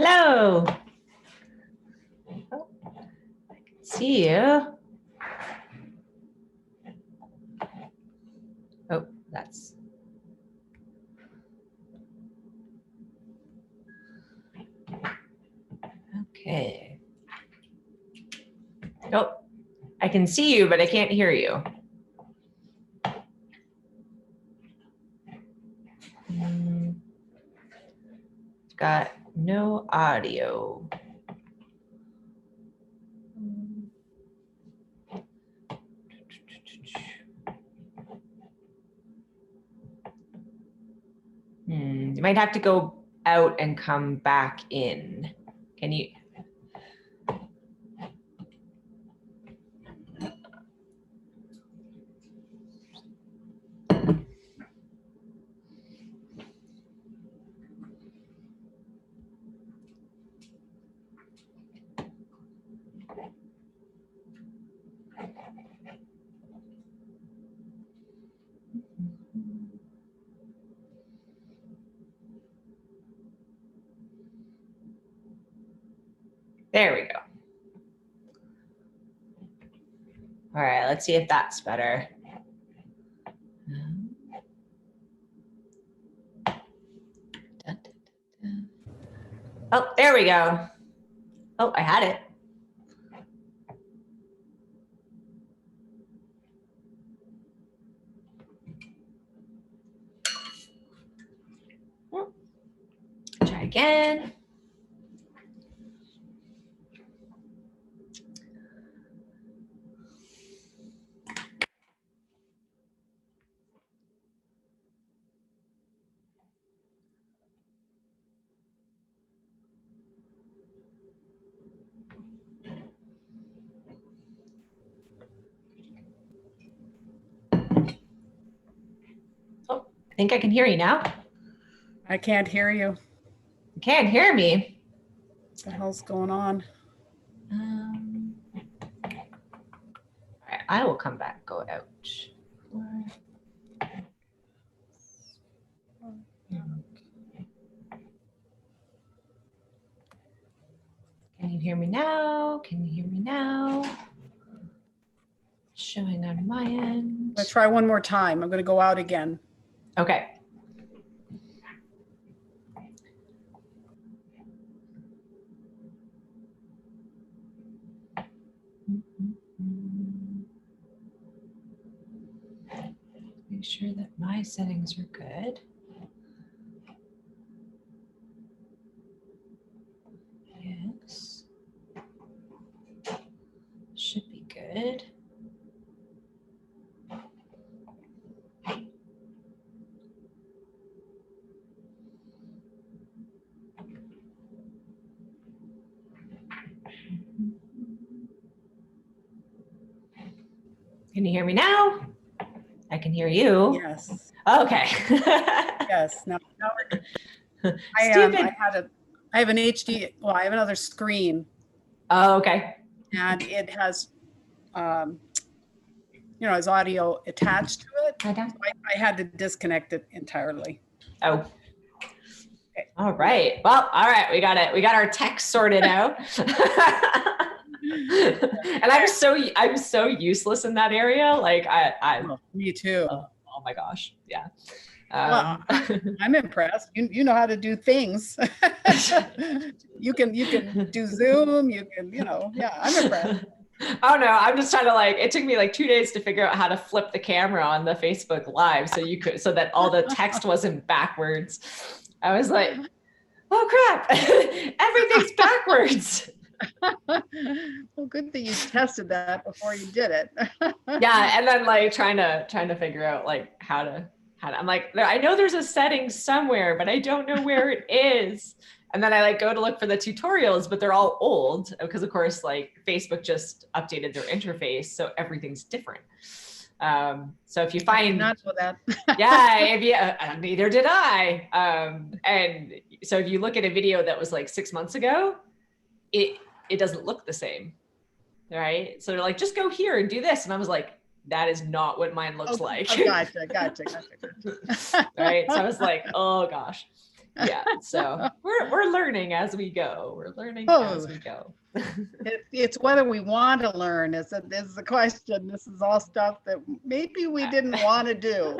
Hello. Oh, I can see you. Oh, that's. Okay. Oh, I can see you, but I can't hear you. Got no audio. You might have to go out and come back in. Can you? There we go. All right, let's see if that's better. Oh, there we go. Oh, I had it. Try again. Oh, I think I can hear you now. I can't hear you. You can't hear me. What the hell's going on? All right, I will come back, go out. Can you hear me now? Can you hear me now? Showing on my end. Let's try one more time. I'm going to go out again. Okay. Make sure that my settings are good. Yes. Should be good. Can you hear me now? I can hear you. Yes. Okay. Yes. Now we're, I have an HD. Well, I have another screen. Oh, okay. And it has, has audio attached to it. So I had to disconnect it entirely. Oh. Okay. All right. Well, all right. We got it. We got our tech sorted out. And I'm so useless in that area. Like me too. Oh my gosh. Yeah. Well, I'm impressed. You know how to do things. you can do Zoom. You can, yeah, I'm impressed. Oh no, I'm just trying to it took me 2 days to figure out how to flip the camera on the Facebook Live so that all the text wasn't backwards. I was like, oh crap, everything's backwards. Well, good that you tested that before you did it. Yeah, and then trying to figure out how to I'm like, I know there's a setting somewhere, but I don't know where it is. And then I go to look for the tutorials, but they're all old because of course Facebook just updated their interface, so everything's different. So if you find, I did not know that. yeah, neither did I. And so if you look at a video that was 6 months ago, it doesn't look the same, right? So they're like, just go here and do this, and I was like, that is not what mine looks like. Oh, gotcha. Right. So I was like, oh gosh. Yeah. So we're learning as we go. We're learning as we go. It's whether we want to learn is the question. This is all stuff that maybe we didn't want to do.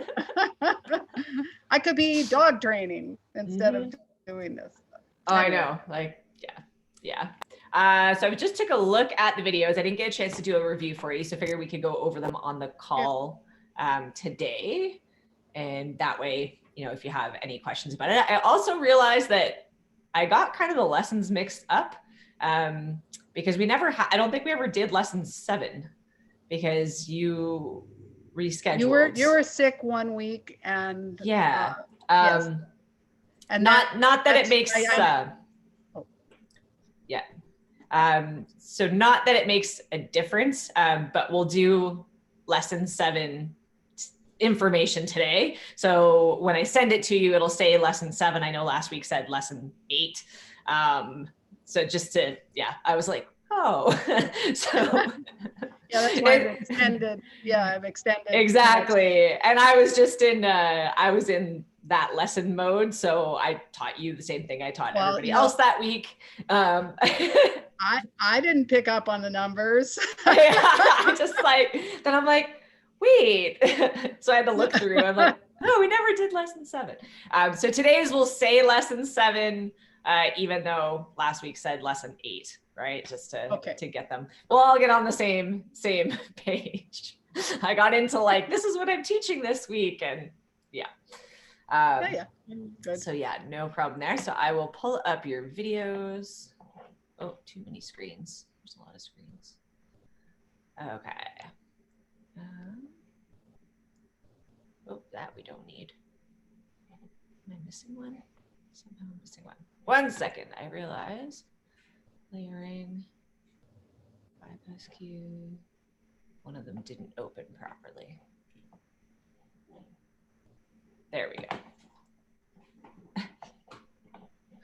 I could be dog training instead of doing this. Oh, anyway. I know. Like, yeah. So I just took a look at the videos. I didn't get a chance to do a review for you, so I figured we could go over them on the call today. And that way, you know, if you have any questions about it. I also realized that I got kind of the lessons mixed up because I don't think we ever did lesson 7 because you rescheduled. You were sick one week and yes. And not that it makes so not that it makes a difference, but we'll do lesson 7 information today. So when I send it to you, it'll say lesson 7. I know last week said lesson 8. So just to, I was like, oh, so. Yeah, that's why I've extended. Yeah, I've extended. Exactly. And I was just I was in that lesson mode. So I taught you the same thing I taught everybody else that week. I didn't pick up on the numbers. I just then I'm like, wait. So I had to look through. I'm like, no, we never did lesson 7. So today's will say lesson 7, even though last week said lesson 8, right? Just to get them. We'll all get on the same page. I got into this is what I'm teaching this week. And good. So no problem there. So I will pull up your videos. Oh, too many screens. There's a lot of screens. Okay. That we don't need. Am I missing one? Somehow I'm missing one. 1 second. I realize. Layering. Bypass queue. One of them didn't open properly. There we go.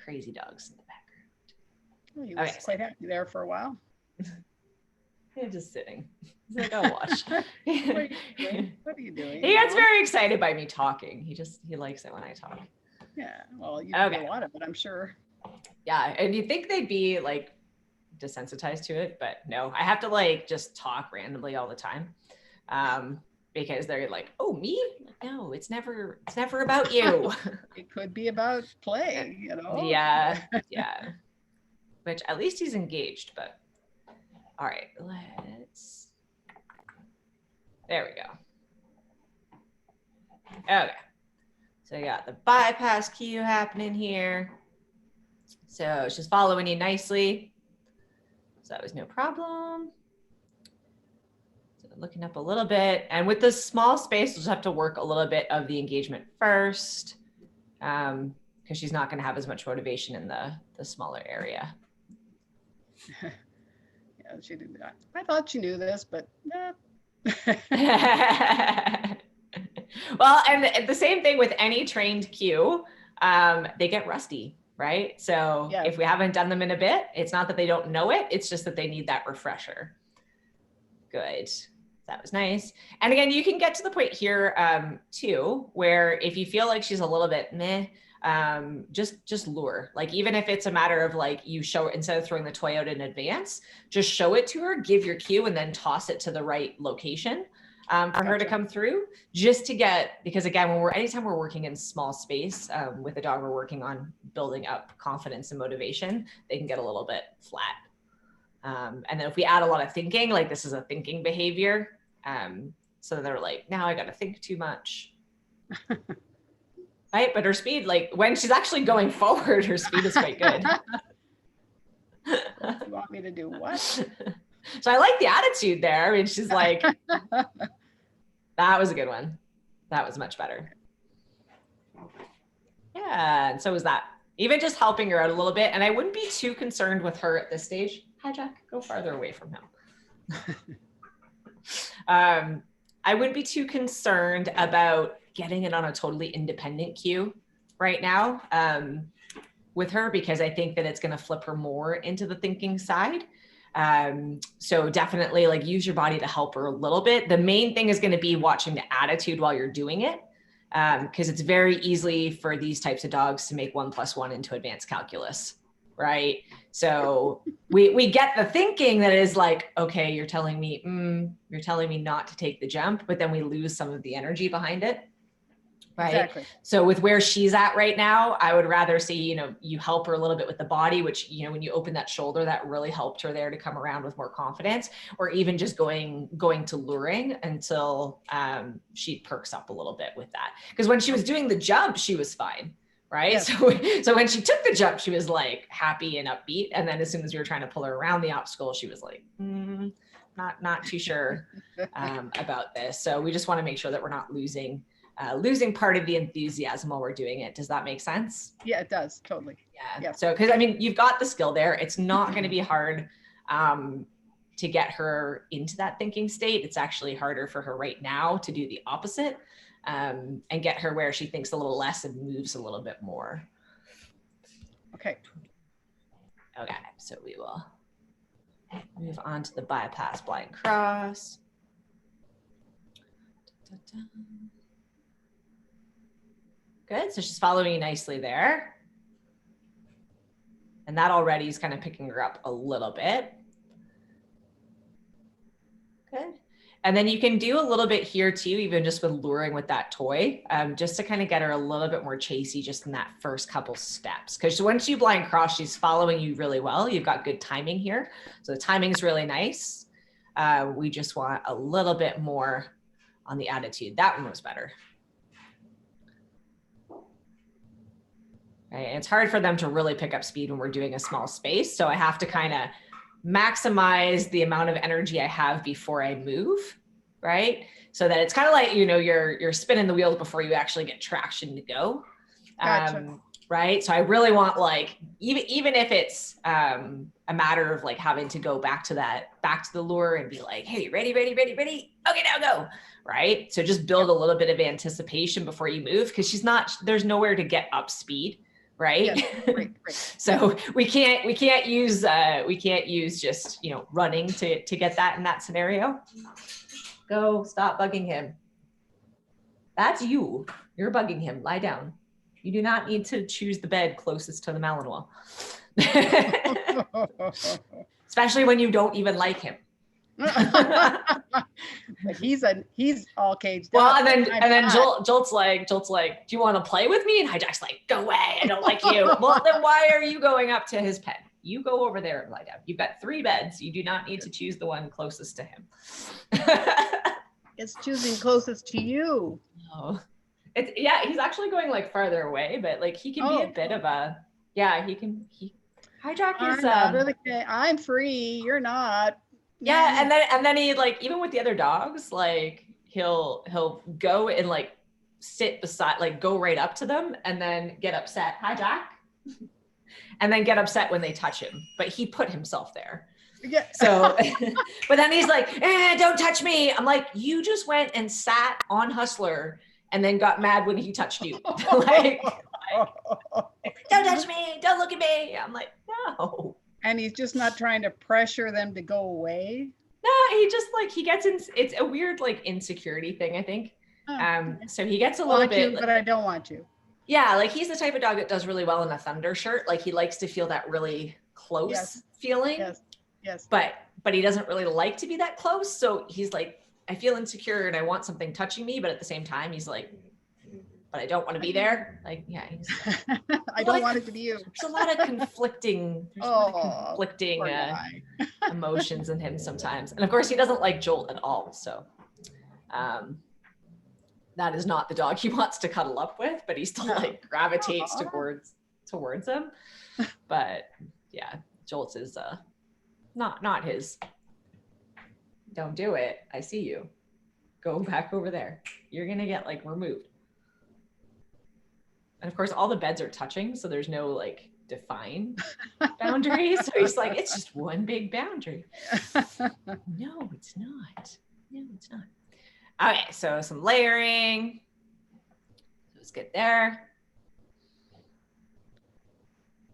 Crazy dogs in the background. Well, he was quite happy there for a while. He's just sitting. He's like, I'll watch. What are you doing? He gets very excited by me talking. He likes it when I talk. Yeah, well, you do a lot of it, I'm sure. Yeah, and you'd think they'd be desensitized to it, but no. I have to just talk randomly all the time. Because they're like, oh, me? No, it's never about you. It could be about play, you know? Yeah. Which at least he's engaged, but all right, there we go. Okay. So you got the bypass queue happening here. So she's following you nicely. So that was no problem. So looking up a little bit. And with this small space, we'll just have to work a little bit of the engagement first because she's not going to have as much motivation in the smaller area. Yeah, she did that. I thought she knew this, but Well, and the same thing with any trained cue, they get rusty, right? So if we haven't done them in a bit, it's not that they don't know it, it's just that they need that refresher. Good. That was nice. And again, you can get to the point here too, where if you feel like she's a little bit meh, just lure. Even if it's a matter of you show it, instead of throwing the toy out in advance, just show it to her, give your cue, and then toss it to the right location for her to come through, just to get, because again, anytime we're working in small space with a dog, we're working on building up confidence and motivation, they can get a little bit flat. And then if we add a lot of thinking, this is a thinking behavior. So they're now I got to think too much. Right. But her speed, when she's actually going forward, her speed is quite good. You want me to do what? So I like the attitude there. I mean, she's like, that was a good one. That was much better. Yeah. And so was that. Even just helping her out a little bit. And I wouldn't be too concerned with her at this stage. Hi, Jack. Go farther away from him. I wouldn't be too concerned about getting it on a totally independent cue right now with her, because I think that it's going to flip her more into the thinking side. So definitely use your body to help her a little bit. The main thing is going to be watching the attitude while you're doing it. because it's very easy for these types of dogs to make 1 + 1 into advanced calculus, right? So we get the thinking that is like, okay, you're telling me not to take the jump, but then we lose some of the energy behind it. Right. Exactly. So with where she's at right now, I would rather see, you help her a little bit with the body, which, when you open that shoulder, that really helped her there to come around with more confidence, or even just going to luring until she perks up a little bit with that. Because when she was doing the jump, she was fine. Right. Yes. So when she took the jump, she was like happy and upbeat. And then as soon as we were trying to pull her around the obstacle, she was like, not too sure about this. So we just want to make sure that we're not losing part of the enthusiasm while we're doing it. Does that make sense? Yeah, it does. Totally. Yeah. So, because you've got the skill there. It's not going to be hard to get her into that thinking state. It's actually harder for her right now to do the opposite and get her where she thinks a little less and moves a little bit more. Okay. Okay. So we will move on to the bypass blind cross. Good. So she's following you nicely there. And that already is kind of picking her up a little bit. Good. And then you can do a little bit here too, even just with luring with that toy, just to kind of get her a little bit more chasey just in that first couple steps. Because once you blind cross, she's following you really well. You've got good timing here. So the timing is really nice. We just want a little bit more on the attitude. That one was better. Right? And it's hard for them to really pick up speed when we're doing a small space. So I have to kind of maximize the amount of energy I have before I move, right? So that it's kind of like, you're spinning the wheels before you actually get traction to go. Gotcha. Right? So I really want, like, even if it's a matter of like having to go back to the lure and be like, hey, ready? Okay, now go. Right? So just build a little bit of anticipation before you move, because there's nowhere to get up speed. Right. Yes, right. So we can't use just, running to get that in that scenario. Go, stop bugging him. That's you. You're bugging him. Lie down. You do not need to choose the bed closest to the Malinois. Especially when you don't even like him. But he's all caged well, up. and then Jolt's like, do you want to play with me? And Hijack's like, go away, I don't like you. Well, then why are you going up to his pen? You go over there and lie down. You've got 3 beds. You do not need to choose the one closest to him. It's choosing closest to you. Oh, he's actually going like farther away, but like he can be a bit of a, Hijack is I'm free, you're not. Yeah, and then he, like, even with the other dogs, like he'll go and like sit beside, like go right up to them and then get upset. Hi, Jack. And then get upset when they touch him. But he put himself there. Yeah. So, but then he's like, don't touch me. I'm like, you just went and sat on Hustler and then got mad when he touched you. like, don't touch me. Don't look at me. I'm like, no. And he's just not trying to pressure them to go away. No, he just he gets in. It's a weird insecurity thing, I think. So he gets a little bit. But I don't want you. Yeah, he's the type of dog that does really well in a thunder shirt. Like he likes to feel that really close feeling. Yes. But he doesn't really like to be that close. So he's like, I feel insecure and I want something touching me, but at the same time, he's like, but I don't want to be there. He's I don't want it to be you. There's a lot of conflicting emotions in him sometimes. And of course he doesn't like Jolt at all. So that is not the dog he wants to cuddle up with, but he still gravitates towards him. But yeah, Jolt is not his. Don't do it. I see you. Go back over there. You're gonna get removed. And of course, all the beds are touching, so there's no defined boundaries. So he's like, it's just one big boundary. No, it's not. No, it's not. Okay, so some layering. Let's get there.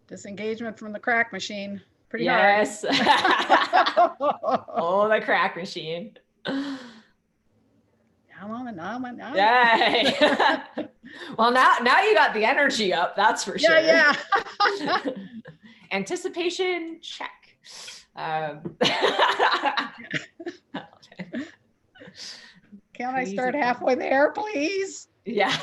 Disengagement from the crack machine. Pretty yes. hard. Oh, the crack machine. Come on Yay. Well, now you got the energy up, that's for sure. Yeah. Anticipation, check. Can I start halfway there, please? Yeah.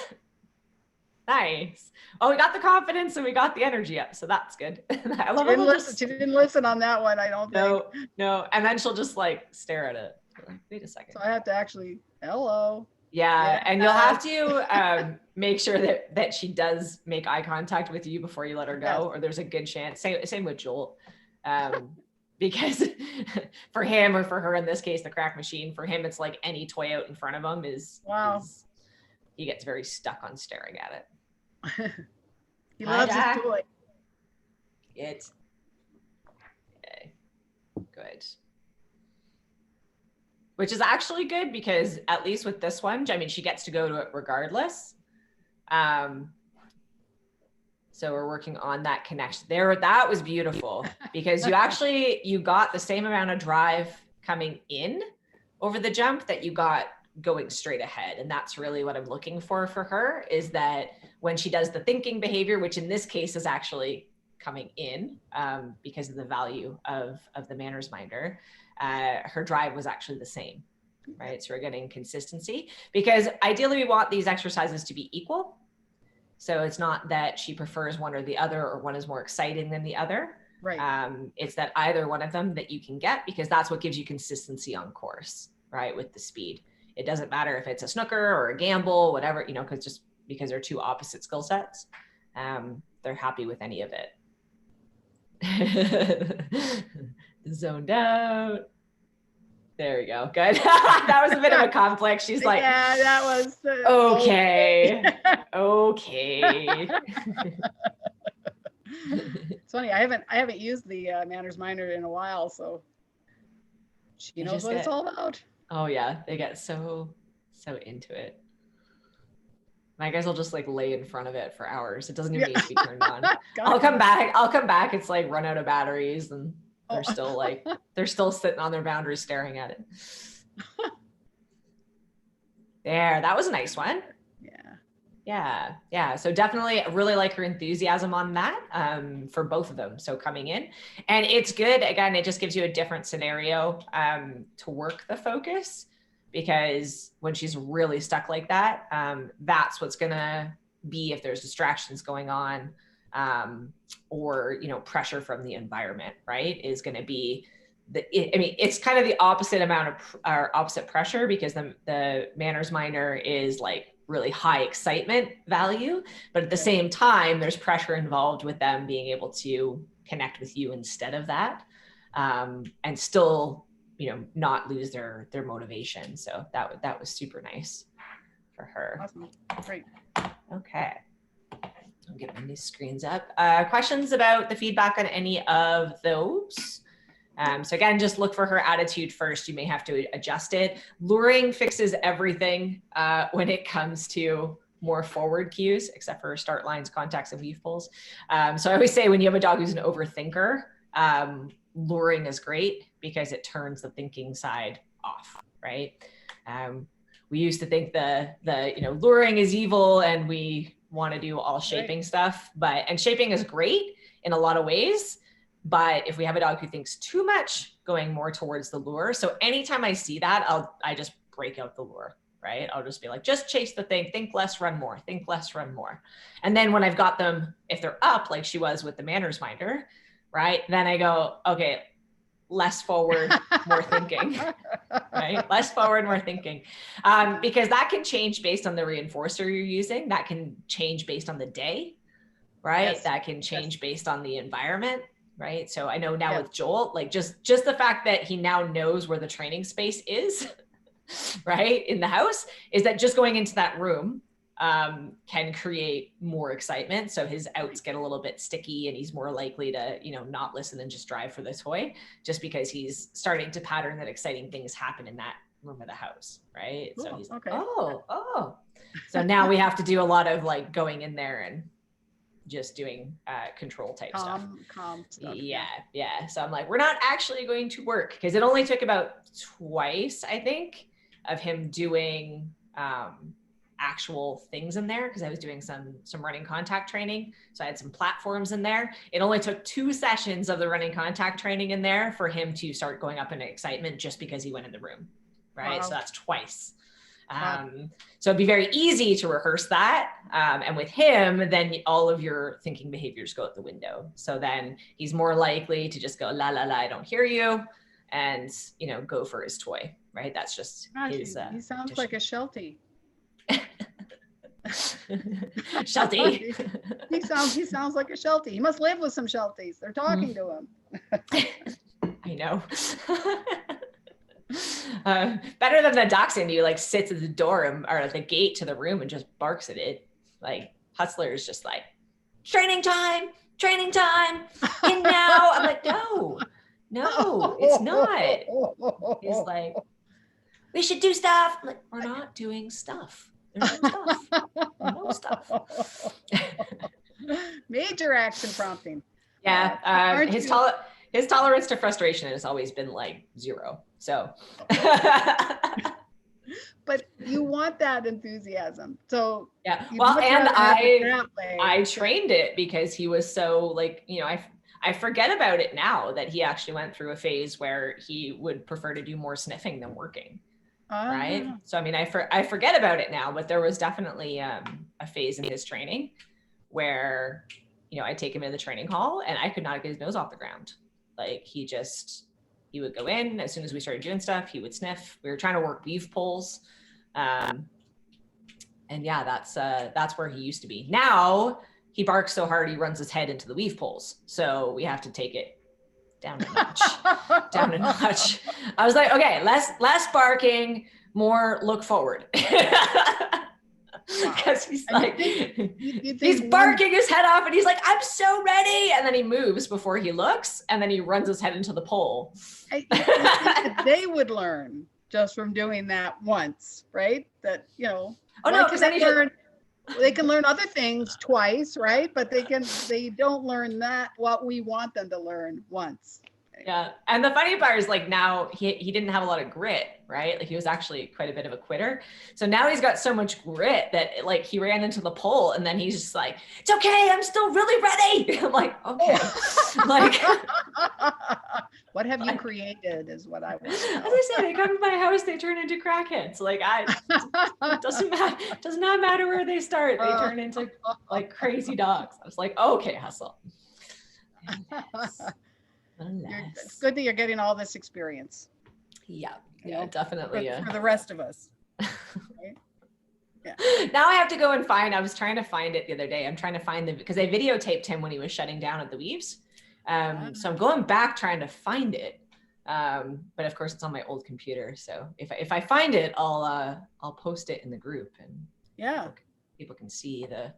Nice. Oh, we got the confidence and we got the energy up, so that's good. I love She didn't listen on that one, I don't think. No. And then she'll just like stare at it. Like, wait a second. So I have to actually, hello. Yeah, and you'll have to make sure that she does make eye contact with you before you let her go, or there's a good chance. Same with Joel, because for him, or for her in this case, the crack machine, for him, it's like any toy out in front of him is he gets very stuck on staring at it. He loves his toy. It's okay. Good. Which is actually good because at least with this one, I mean, she gets to go to it regardless. So we're working on that connection there. That was beautiful because you got the same amount of drive coming in over the jump that you got going straight ahead. And that's really what I'm looking for her, is that when she does the thinking behavior, which in this case is actually coming in because of the value of the manners minder, her drive was actually the same, right? So we're getting consistency because ideally we want these exercises to be equal. So it's not that she prefers one or the other, or one is more exciting than the other. Right. It's that either one of them that you can get, because that's what gives you consistency on course, right? With the speed. It doesn't matter if it's a snooker or a gamble, whatever, because they're two opposite skill sets. They're happy with any of it. Zoned out. There we go. Good. That was a bit of a conflict. She's like, yeah, that was okay. Okay. It's funny. I haven't used the manners minder in a while, so she knows what it's all about. Oh yeah, they get so into it. My guys will just like lay in front of it for hours. It doesn't even need to be turned on. I'll come back. It's like run out of batteries, and they're still sitting on their boundaries staring at it. There, that was a nice one. Yeah. So definitely really like her enthusiasm on that for both of them. So coming in, and it's good. Again, it just gives you a different scenario to work the focus, because when she's really stuck like that, that's what's gonna be if there's distractions going on or pressure from the environment, right? Is going to be it's kind of the opposite amount of opposite pressure, because the manners minder is like really high excitement value, but at the same time, there's pressure involved with them being able to connect with you instead of that, and still, not lose their motivation. So that was super nice for her. Awesome. Great. Okay. I'll get my new screens up. Questions about the feedback on any of those? So again, just look for her attitude first. You may have to adjust it. Luring fixes everything when it comes to more forward cues, except for start lines, contacts, and weave pulls. So I always say when you have a dog who's an overthinker, luring is great because it turns the thinking side off, right? We used to think the luring is evil and we want to do all shaping stuff, and shaping is great in a lot of ways. But if we have a dog who thinks too much, going more towards the lure. So anytime I see that, I just break out the lure, right? I'll just be like, just chase the thing, think less, run more, think less, run more. And then when I've got them, if they're up, like she was with the manners minder, right? Then I go, okay, less forward, more thinking, right? Less forward, more thinking. Because that can change based on the reinforcer you're using. That can change based on the day, right? Yes. That can change based on the environment. Right. So I know now with Joel, like just the fact that he now knows where the training space is, right, in the house, is that just going into that room can create more excitement. So his outs get a little bit sticky and he's more likely to, not listen and just drive for the toy, just because he's starting to pattern that exciting things happen in that room of the house. Right. Cool. So he's like, oh. So now we have to do a lot of like going in there and just doing control type stuff. Calm stuff. Yeah. So I'm like, we're not actually going to work, because it only took about twice, I think, of him doing actual things in there because I was doing some running contact training. So I had some platforms in there. It only took 2 sessions of the running contact training in there for him to start going up in excitement just because he went in the room, right? Wow. So that's twice. Wow. So it'd be very easy to rehearse that. And with him, then all of your thinking behaviors go out the window. So then he's more likely to just go, la, la, la, I don't hear you. And, you know, go for his toy, right? That's just his, he sounds like a Sheltie. Sheltie. he sounds like a Sheltie. He must live with some Shelties. They're talking to him. I know. Better than the dachshund who like sits at the door or at the gate to the room and just barks at it. Like Hustler is just like, training time, in now. I'm like, no, it's not. He's like, we should do stuff. I'm like, we're not doing stuff. There's no stuff. Major action prompting. Yeah. His tolerance to frustration has always been like 0. So. But you want that enthusiasm. So yeah. Well, and I trained it because he was so like, you know, I forget about it now that he actually went through a phase where he would prefer to do more sniffing than working. Right. So, I mean, I forget about it now, but there was definitely a phase in his training where, you know, I'd take him in the training hall and I could not get his nose off the ground. Like he would go in as soon as we started doing stuff, he would sniff. We were trying to work weave poles. And yeah, that's where he used to be. Now he barks so hard, he runs his head into the weave poles. So we have to take it down a notch. I was like, okay, less barking, more look forward. Because he's like, he's barking his head off and he's like, I'm so ready. And then he moves before he looks and then he runs his head into the pole. They would learn just from doing that once, right? That, you know, because they can learn other things twice, right? But they don't learn what we want them to learn once. Yeah. And the funny part is like now he didn't have a lot of grit, right? Like he was actually quite a bit of a quitter. So now he's got so much grit that like he ran into the pole and then he's just like, it's okay, I'm still really ready. I'm like, okay. Like what have you created is what I want. As I said, they come to my house, they turn into crackheads. Like it does not matter where they start. They turn into like crazy dogs. I was like, okay, Hustle. It's good that you're getting all this experience. Yeah, definitely. For the rest of us. Right? Yeah. Now I have to go and I was trying to find it the other day. I'm trying to find because I videotaped him when he was shutting down at the weaves. So I'm going back trying to find it. But of course it's on my old computer. So if I find it, I'll post it in the group and people can see the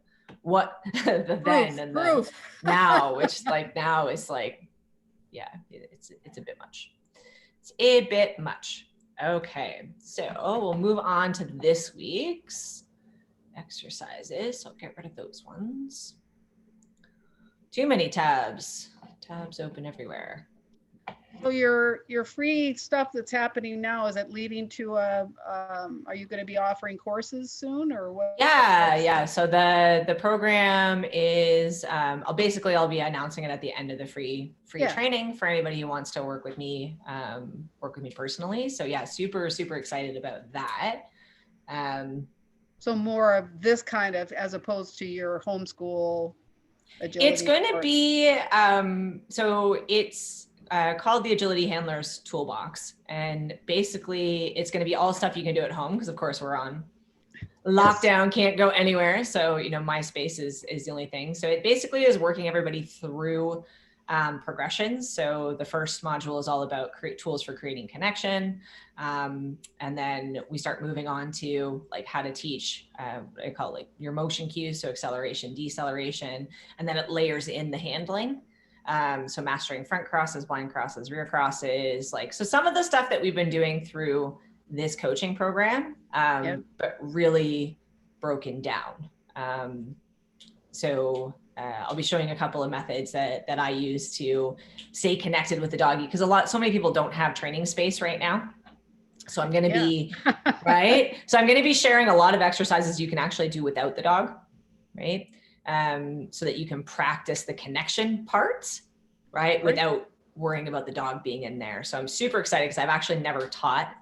then and the now, which like now is like, yeah, it's a bit much. It's a bit much. Okay, so we'll move on to this week's exercises. So I'll get rid of those ones. Too many tabs. Tabs open everywhere. So your free stuff that's happening now, is it leading to are you going to be offering courses soon or what? Yeah. So the program is, I'll be announcing it at the end of the free training for anybody who wants to work with me personally. So yeah, super, super excited about that. So more of this kind of, as opposed to your homeschool agility. It's going to be, so it's, called the Agility Handlers Toolbox. And basically it's going to be all stuff you can do at home because of course we're on lockdown, can't go anywhere. So, you know, my space is the only thing. So it basically is working everybody through progressions. So the first module is all about tools for creating connection. And then we start moving on to like how to teach, what I call like your motion cues. So acceleration, deceleration, and then it layers in the handling. So mastering front crosses, blind crosses, rear crosses, so some of the stuff that we've been doing through this coaching program, but really broken down. So I'll be showing a couple of methods that I use to stay connected with the doggy, because so many people don't have training space right now. So I'm going to Yeah. be, right. So I'm going to be sharing a lot of exercises you can actually do without the dog, right? So that you can practice the connection parts, right? Without worrying about the dog being in there. So I'm super excited because I've actually never taught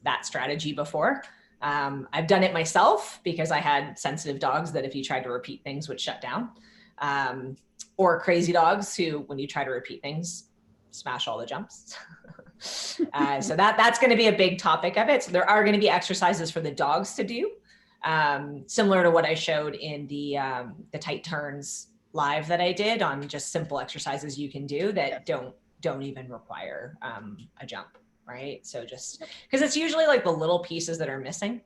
that strategy before. I've done it myself because I had sensitive dogs that if you tried to repeat things would shut down, or crazy dogs who, when you try to repeat things, smash all the jumps. So that's going to be a big topic of it. So there are going to be exercises for the dogs to do, similar to what I showed in the tight turns live that I did on just simple exercises you can do that don't even require a jump, right? So just because it's usually like the little pieces that are missing,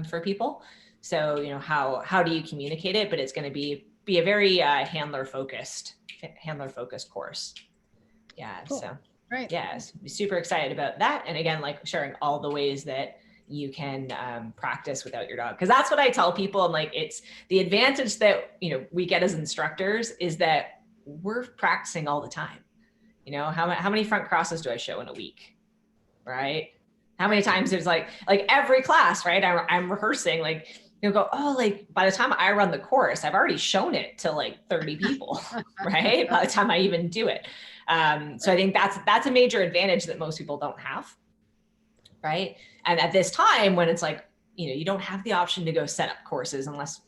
for people. So how do you communicate it? But it's going to be a very handler focused course. Yeah. Cool. So yes, be super excited about that. And again, like sharing all the ways that you can practice without your dog. Because that's what I tell people. And like, it's the advantage that, we get as instructors is that we're practicing all the time. How many front crosses do I show in a week? Right. How many times there's like every class, right? I'm rehearsing, like, you'll go, oh, like by the time I run the course, I've already shown it to like 30 people, right? By the time I even do it. So I think that's a major advantage that most people don't have, right? And at this time when it's like, you don't have the option to go set up courses unless,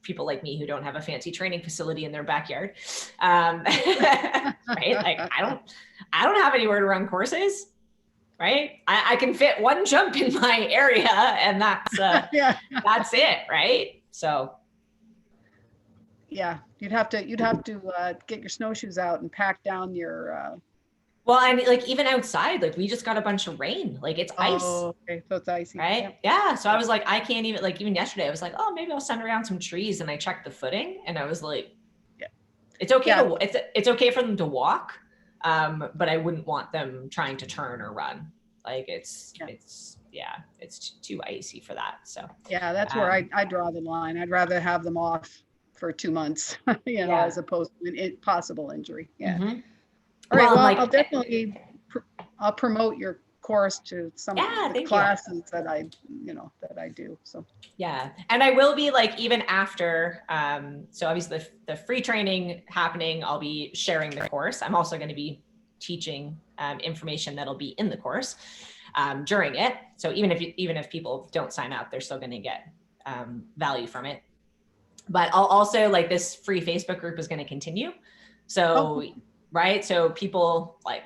people like me who don't have a fancy training facility in their backyard, right? Like I don't have anywhere to run courses, right? I can fit one jump in my area and that's that's it, right? So yeah, you'd have to get your snowshoes out and pack down your well, and like even outside, like we just got a bunch of rain, like it's ice. Oh, okay, so it's icy, right? Yeah. So I was like, I can't even, like even yesterday I was like, oh, maybe I'll send around some trees, and I checked the footing and I was like, it's okay it's okay for them to walk, but I wouldn't want them trying to turn or run. Like it's too icy for that. So yeah, that's where I draw the line. I'd rather have them off for 2 months, as opposed to an possible injury. Yeah. Mm-hmm. All right. Well, I'll definitely I'll promote your course to some of the classes that I do. So yeah, and I will be like even after. So obviously the free training happening, I'll be sharing the course. I'm also going to be teaching information that'll be in the course during it. So even if people don't sign up, they're still going to get value from it. But I'll also, like, this free Facebook group is going to continue. So right, so people like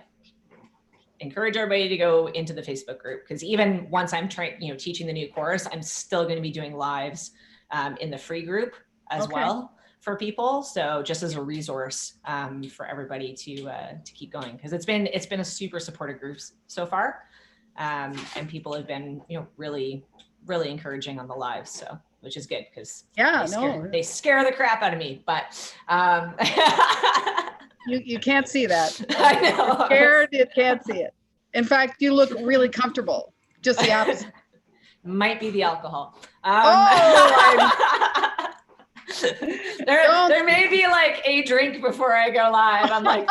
encourage everybody to go into the Facebook group, because even once I'm teaching the new course, I'm still going to be doing lives in the free group as well for people. So just as a resource for everybody to keep going, because it's been a super supportive group so far, and people have been really encouraging on the lives. So which is good, because they scare the crap out of me, but you can't see that. I know. You're scared, you can't see it. In fact, you look really comfortable. Just the opposite. Might be the alcohol. There may be like a drink before I go live. I'm like,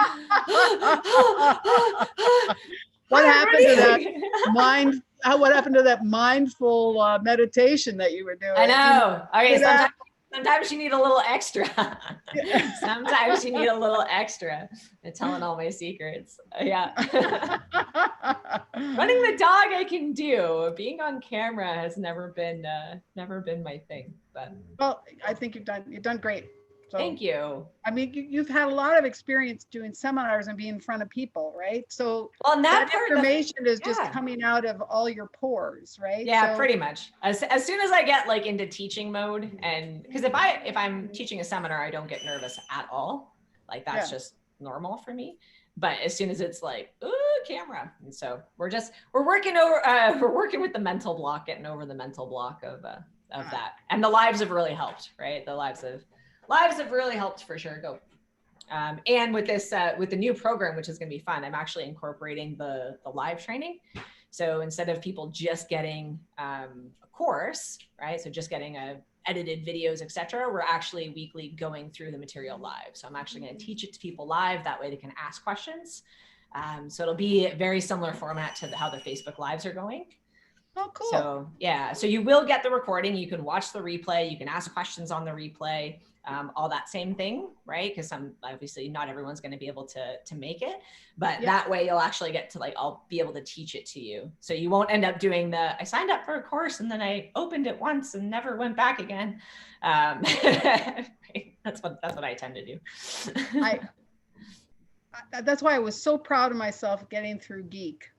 what happened to that mind? What happened to that mindful meditation that you were doing? I know. Okay, sometimes you need a little extra. Sometimes you need a little extra. I'm telling all my secrets. Yeah. Running the dog I can do. Being on camera has never been my thing. But well, I think you've done great. So, thank you. I mean, you've had a lot of experience doing seminars and being in front of people, right? So that information is just coming out of all your pores, right? Yeah, so, pretty much. As soon as I get like into teaching mode, and because if I'm teaching a seminar, I don't get nervous at all. Like that's just normal for me. But as soon as it's like, ooh, camera, and so we're working with the mental block, getting over the mental block of that, and the lives have really helped, right? The lives have really helped for sure. Go. And with this, with the new program, which is going to be fun, I'm actually incorporating the live training. So instead of people just getting a course, right? So just getting edited videos, etc., we're actually weekly going through the material live. So I'm actually going to teach it to people live. That way they can ask questions. So it'll be a very similar format to how the Facebook Lives are going. Oh, cool. So yeah, so you will get the recording. You can watch the replay. You can ask questions on the replay, all that same thing, right? Because obviously not everyone's going to be able to make it, but that way you'll actually get to I'll be able to teach it to you. So you won't end up doing I signed up for a course and then I opened it once and never went back again. That's what I tend to do. That's why I was so proud of myself getting through Geek.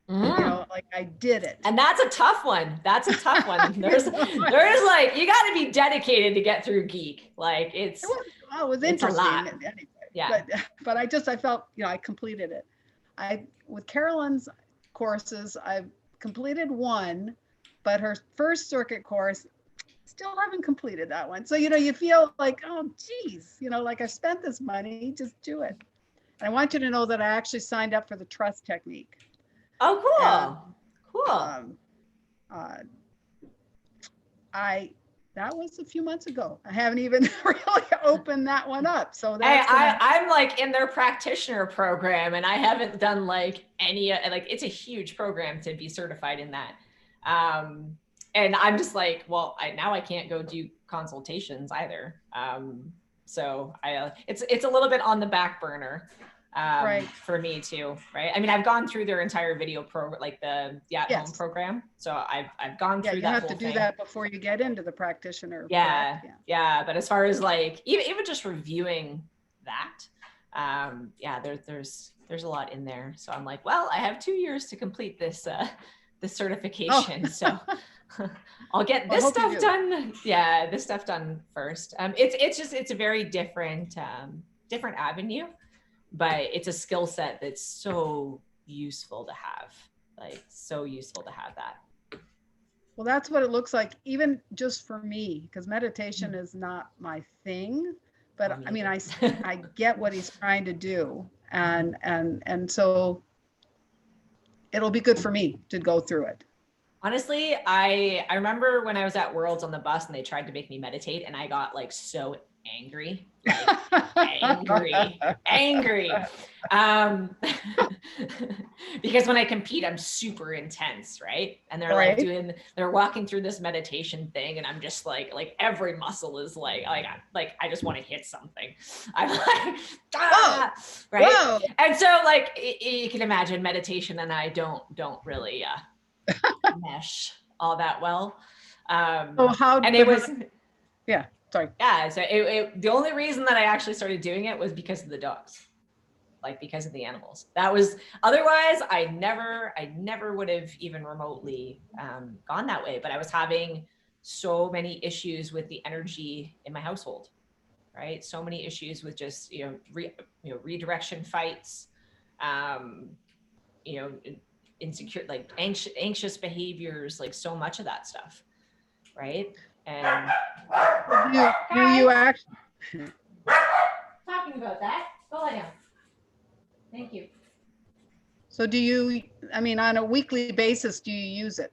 You know, I did it. And that's a tough one. There's you got to be dedicated to get through Geek. It was interesting. Anyway. Yeah. But I felt, I completed it. With Carolyn's courses, I've completed one, but her first circuit course, still haven't completed that one. So, you feel like, oh, geez, I've spent this money, just do it. And I want you to know that I actually signed up for the trust technique. Oh, cool. Cool. That was a few months ago. I haven't even really opened that one up. So I'm in their practitioner program, and I haven't done any, it's a huge program to be certified in that. And I'm just now I can't go do consultations either. So it's a little bit on the back burner. For me too, right? I mean, I've gone through their entire video program, the at-home program. So I've gone through that. You have to do that before you get into the practitioner. Yeah. But as far as even just reviewing that, there's a lot in there. So I'm I have 2 years to complete this certification. So I'll get this stuff done. Yeah, this stuff done first. It's a very different avenue. But it's a skill set that's so useful to have, so useful to have that. Well, that's what it looks like, even just for me, because meditation is not my thing. But I mean, I get what he's trying to do, and so it'll be good for me to go through it. Honestly, I remember when I was at Worlds on the bus and they tried to make me meditate, and I got so angry. Angry. Because when I compete, I'm super intense, right? And they're they're walking through this meditation thing, and I'm just every muscle is I just want to hit something. I'm right? Whoa. And so you can imagine meditation and I don't really mesh all that well. Sorry. Yeah. So the only reason that I actually started doing it was because of the dogs, because of the animals. That was, otherwise I never would have even remotely gone that way. But I was having so many issues with the energy in my household, right? So many issues with just, redirection fights, insecure, anxious behaviors, so much of that stuff. Right. And do you actually talking about that? Go lie down. Thank you. So on a weekly basis, do you use it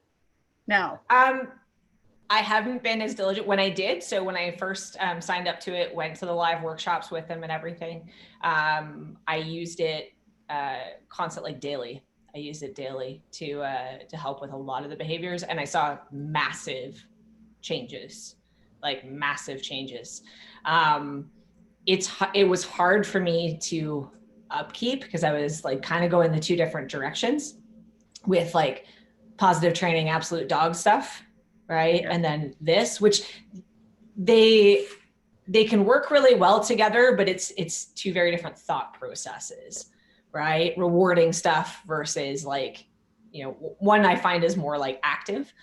now? I haven't been as diligent when I did. So when I first signed up to it, went to the live workshops with them and everything, I used it constantly, daily. I used it daily to help with a lot of the behaviors, and I saw massive changes. It was hard for me to upkeep because I was kind of going the two different directions with positive training, absolute dog stuff, right? Yeah. And then this, which they can work really well together, but it's two very different thought processes, right? Rewarding stuff versus one I find is more active.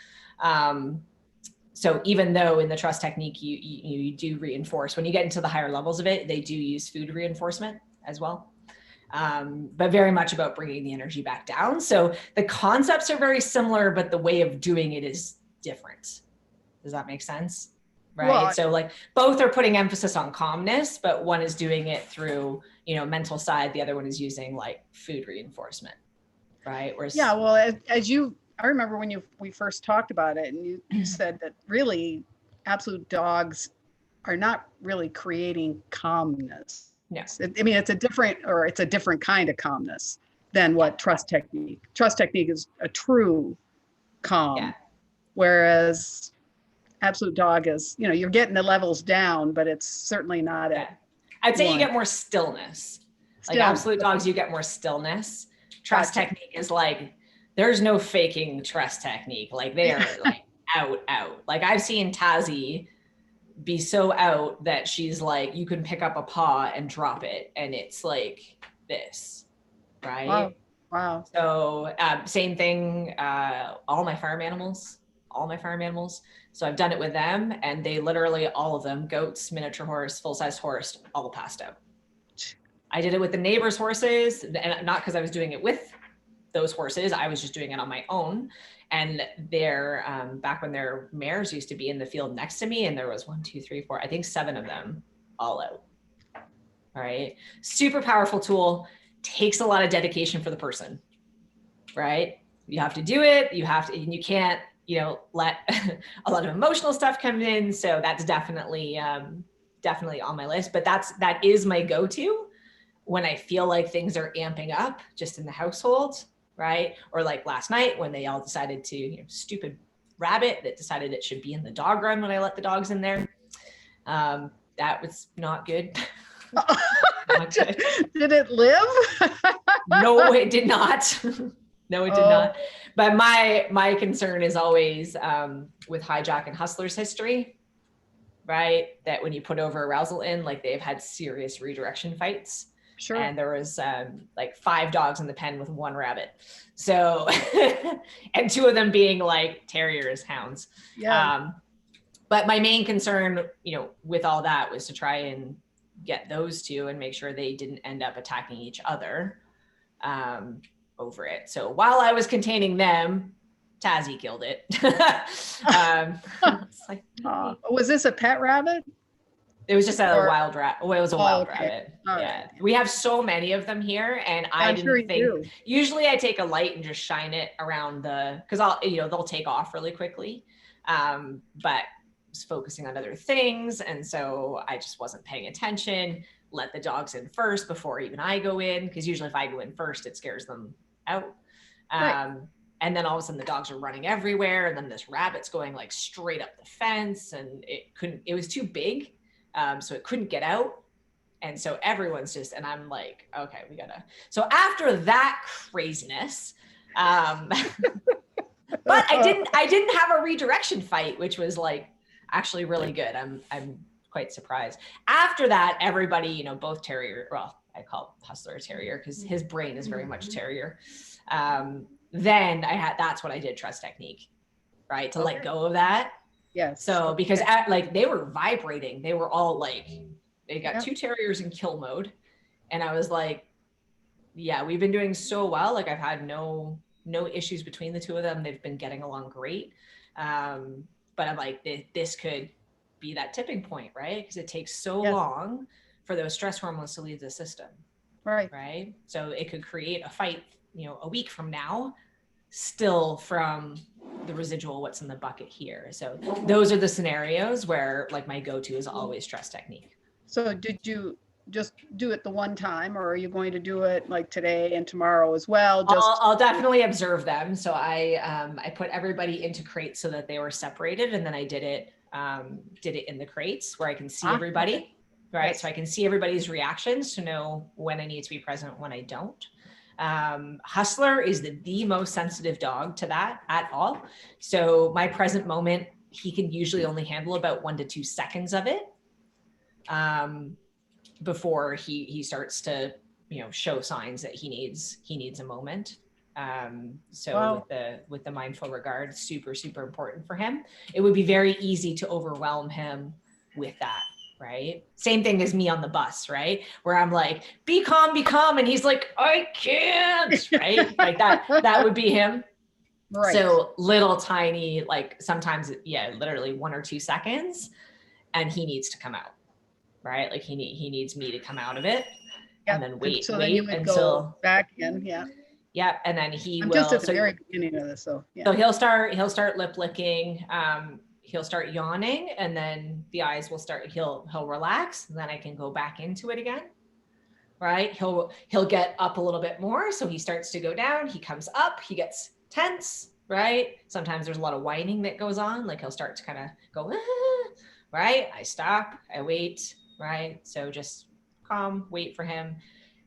So even though in the trust technique, you do reinforce, when you get into the higher levels of it, they do use food reinforcement as well. But very much about bringing the energy back down. So the concepts are very similar, but the way of doing it is different. Does that make sense? Right. Well, so both are putting emphasis on calmness, but one is doing it through, mental side. The other one is using food reinforcement. Right. Whereas, I remember when we first talked about it, and you said that really absolute dogs are not really creating calmness. No. It's a different kind of calmness. than what trust technique. Trust technique is a true calm, Yeah. whereas absolute dog is, you're getting the levels down, but it's certainly not Yeah. at I'd say you one. get more stillness. Like Still, absolute dogs, you get more stillness. Trust Gotcha. technique is like, there's no faking trust technique. Like they are like out. Like I've seen Tazi be so out that she's like, you can pick up a paw and drop it, and it's like this, right? Wow. So same thing, all my farm animals. So I've done it with them, and they literally, all of them, goats, miniature horse, full-size horse, all passed out. I did it with the neighbors' horses, and not because I was doing it with those horses, I was just doing it on my own. And they're back when their mares used to be in the field next to me, and there was 1, 2, 3, 4, I think 7 of them all out. All right. Super powerful tool. Takes a lot of dedication for the person, right? You have to do it. You have to, and you can't, let a lot of emotional stuff come in. So that's definitely on my list, but that is my go-to when I feel like things are amping up just in the household, right? Or like last night when they all decided to, stupid rabbit that decided it should be in the dog run when I let the dogs in there. That was not good. Not good. Did it live? No, it did not. No, it did not. But my concern is always with Hijack and Hustler's history, right? That when you put over arousal in, like they've had serious redirection fights. Sure. And there was like 5 dogs in the pen with 1 rabbit. So, and 2 of them being like terriers, hounds. Yeah. But my main concern, with all that was to try and get those 2 and make sure they didn't end up attacking each other over it. So while I was containing them, Tazi killed it. Like, was this a pet rabbit? It was just a wild rabbit. Well, it was a wild rabbit. All yeah. right. We have so many of them here, and I didn't think, usually I take a light and just shine it around because they'll take off really quickly. But was focusing on other things. And so I just wasn't paying attention, let the dogs in first before even I go in. Because usually if I go in first, it scares them out. Right. And then all of a sudden the dogs are running everywhere. And then this rabbit's going like straight up the fence, and it was too big. So it couldn't get out. And so everyone's just, and I'm like, okay, so after that craziness, but I didn't have a redirection fight, which was like actually really good. I'm quite surprised. After that, everybody, both terrier, well, I call Hustler a terrier because his brain is very much terrier. Then that's what I did, trust technique, right? To let go of that. Yes. So because they were vibrating, they were all like, they got 2 terriers in kill mode. And I was like, yeah, we've been doing so well. Like I've had no issues between the 2 of them. They've been getting along great. But I'm like, this could be that tipping point, right? Because it takes so long for those stress hormones to leave the system. Right. So it could create a fight, a week from now, still from the residual what's in the bucket here. So those are the scenarios where like my go-to is always trust technique. So did you just do it the one time, or are you going to do it like today and tomorrow as well? I'll definitely observe them. So I put everybody into crates so that they were separated, and then I did it in the crates where I can see everybody. Okay. Right. Yes. So I can see everybody's reactions to know when I need to be present, when I don't. Hustler is the most sensitive dog to that at all. So my present moment, he can usually only handle about 1 to 2 seconds of it before he starts to, show signs that he needs a moment. So with the mindful regard, super, super important for him. It would be very easy to overwhelm him with that. Right. Same thing as me on the bus, right? Where I'm like, be calm. And he's like, I can't, right? Like that would be him. Right. So little tiny, like sometimes, literally 1 or 2 seconds, and he needs to come out, right? Like he needs me to come out of it and then wait then you would until go back in. Yeah. Yeah. And then I'm just at the very beginning of this. So So he'll start lip licking. He'll start yawning, and then the eyes will start, he'll relax, and then I can go back into it again. right? He'll get up a little bit more. So he starts to go down, he comes up, he gets tense, right? Sometimes there's a lot of whining that goes on. Like he'll start to kind of go, ah, right? I stop, I wait, right? So just calm, wait for him.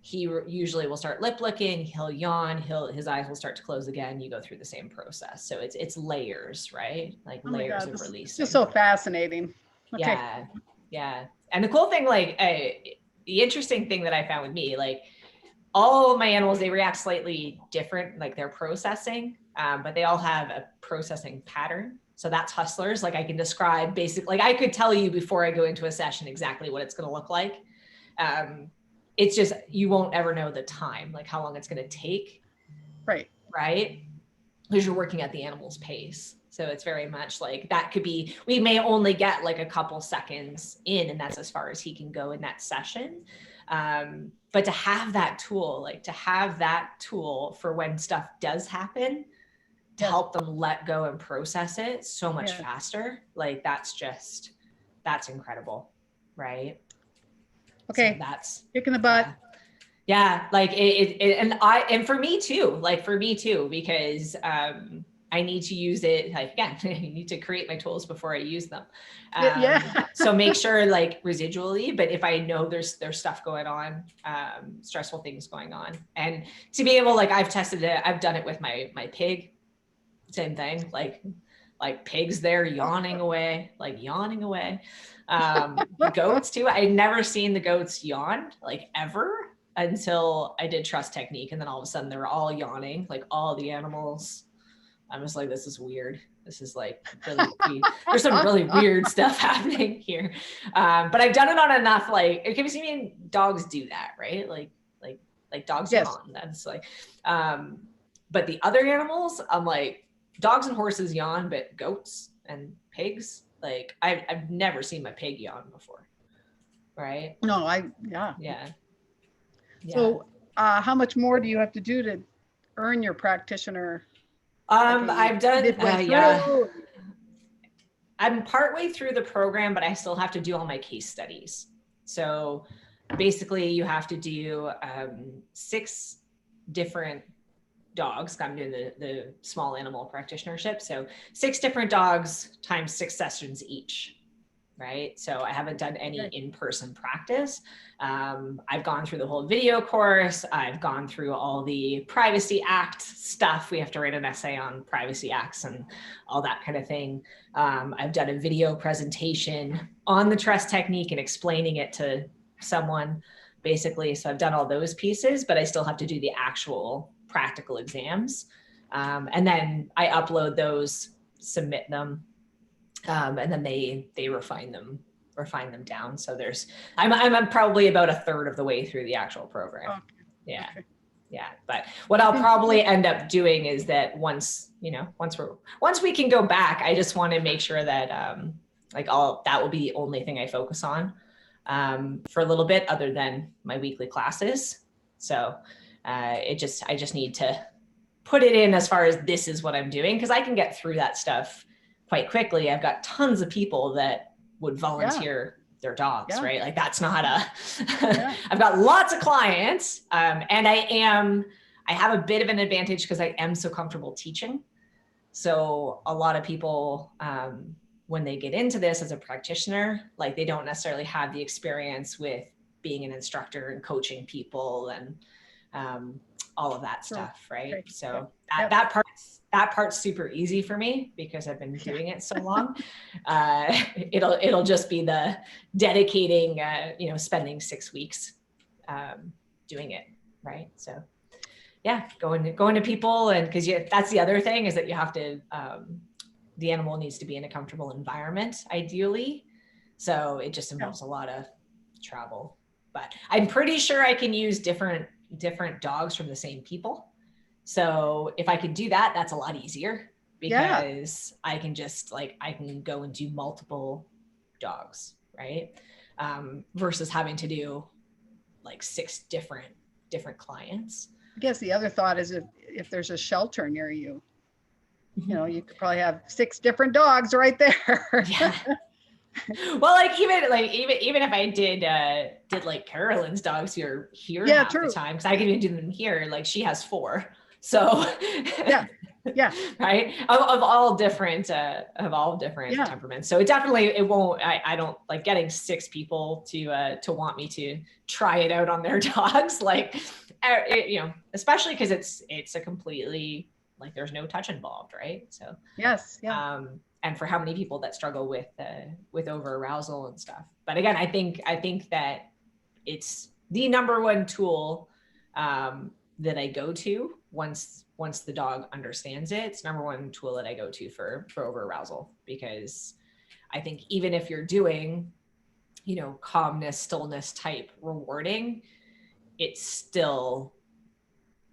He usually will start lip licking, he'll yawn, his eyes will start to close again. You go through the same process. So it's layers, right? Like Oh my layers God, of this is releasing. just so fascinating. Okay. Yeah. Yeah. And the cool thing, like the interesting thing that I found with me, like all my animals, they react slightly different, like they're processing, but they all have a processing pattern. So that's hustlers. Like I can describe basically, like I could tell you before I go into a session exactly what it's going to look like. It's just, you won't ever know the time, like how long it's going to take. Right. Right. Because you're working at the animal's pace. So it's very much like that could be, we may only get like a couple seconds in, and that's as far as he can go in that session. But to have that tool, like to have that tool for when stuff does happen, to help them let go and process it so much faster, like that's incredible. Right. Okay. So that's kicking the butt. Yeah, like and for me too, because I need to use it, like again, I need to create my tools before I use them. So make sure like residually, but if I know there's stuff going on, stressful things going on, and to be able, like I've tested it, I've done it with my pig, same thing, like pigs there yawning away. Goats too. I'd never seen the goats yawn like ever until I did trust technique. And then all of a sudden they were all yawning, like all the animals. I'm just like, this is weird. This is like really, there's some really weird stuff happening here. But I've done it on enough, like, have you seen dogs do that, right? Like dogs yawn. That's like, but the other animals, I'm like, dogs and horses yawn, but goats and pigs, like I've never seen my pig yawn before. Right. No, Yeah. So how much more do you have to do to earn your practitioner? I've done, yeah. I'm partway through the program, but I still have to do all my case studies. So basically you have to do 6 different dogs. I'm doing the small animal practitionership. So 6 different dogs times 6 sessions each. Right. So I haven't done any in-person practice. I've gone through the whole video course. I've gone through all the Privacy Act stuff. We have to write an essay on Privacy Acts and all that kind of thing. I've done a video presentation on the trust technique and explaining it to someone, basically. So I've done all those pieces, but I still have to do the actual practical exams. And then I upload those, submit them. And then they refine them down. So I'm probably about a third of the way through the actual program. Yeah. But what I'll probably end up doing is that once we can go back, I just want to make sure that that will be the only thing I focus on for a little bit, other than my weekly classes. So I just need to put it in as far as this is what I'm doing, because I can get through that stuff quite quickly. I've got tons of people that would volunteer their dogs, right? Like that's not I've got lots of clients. And I have a bit of an advantage because I am so comfortable teaching. So a lot of people, when they get into this as a practitioner, like they don't necessarily have the experience with being an instructor and coaching people and all of that stuff, right? So that part's super easy for me because I've been doing it so long. It'll just be the dedicating, spending 6 weeks doing it, right? So yeah, going to people, and because that's the other thing, is that you have to, the animal needs to be in a comfortable environment, ideally. So it just involves a lot of travel. But I'm pretty sure I can use different dogs from the same people. So if I could do that, that's a lot easier, because I can just I can go and do multiple dogs, right? Versus having to do 6 different clients. I guess the other thought is if there's a shelter near you, you could probably have 6 different dogs right there. Well, even if I did like Carolyn's dogs who are here Yeah, half the true. time, because I can even do them here, like she has 4. So Yeah. Yeah. right, of all different Yeah. temperaments. So it won't, I don't like getting 6 people to want me to try it out on their dogs, like especially because it's a completely, like, there's no touch involved, right? So Yes. Yeah. and for how many people that struggle with over arousal and stuff. But again, I think that it's the number one tool that I go to once the dog understands it. It's number one tool that I go to for over arousal, because I think even if you're doing, calmness, stillness type rewarding, it still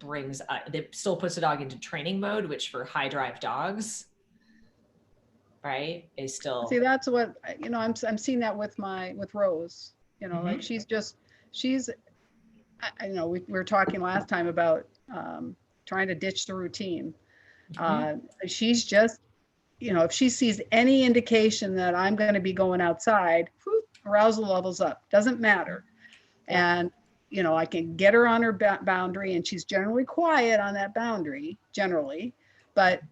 it still puts the dog into training mode, which for high drive dogs, right, is still. See, that's what, I'm seeing that with Rose, like she's, we were talking last time about trying to ditch the routine. She's just, if she sees any indication that I'm going to be going outside, whoop, arousal levels up, doesn't matter. Yeah. And, I can get her on her boundary, and she's generally quiet on that boundary, generally. But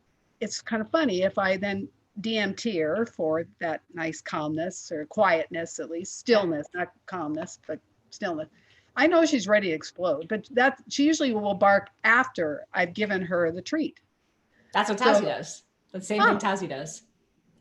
it's kind of funny if I then DMT her for that nice calmness or quietness, at least stillness, not calmness, but stillness. I know she's ready to explode, but she usually will bark after I've given her the treat. That's what Tassie does. The same thing Tassie does.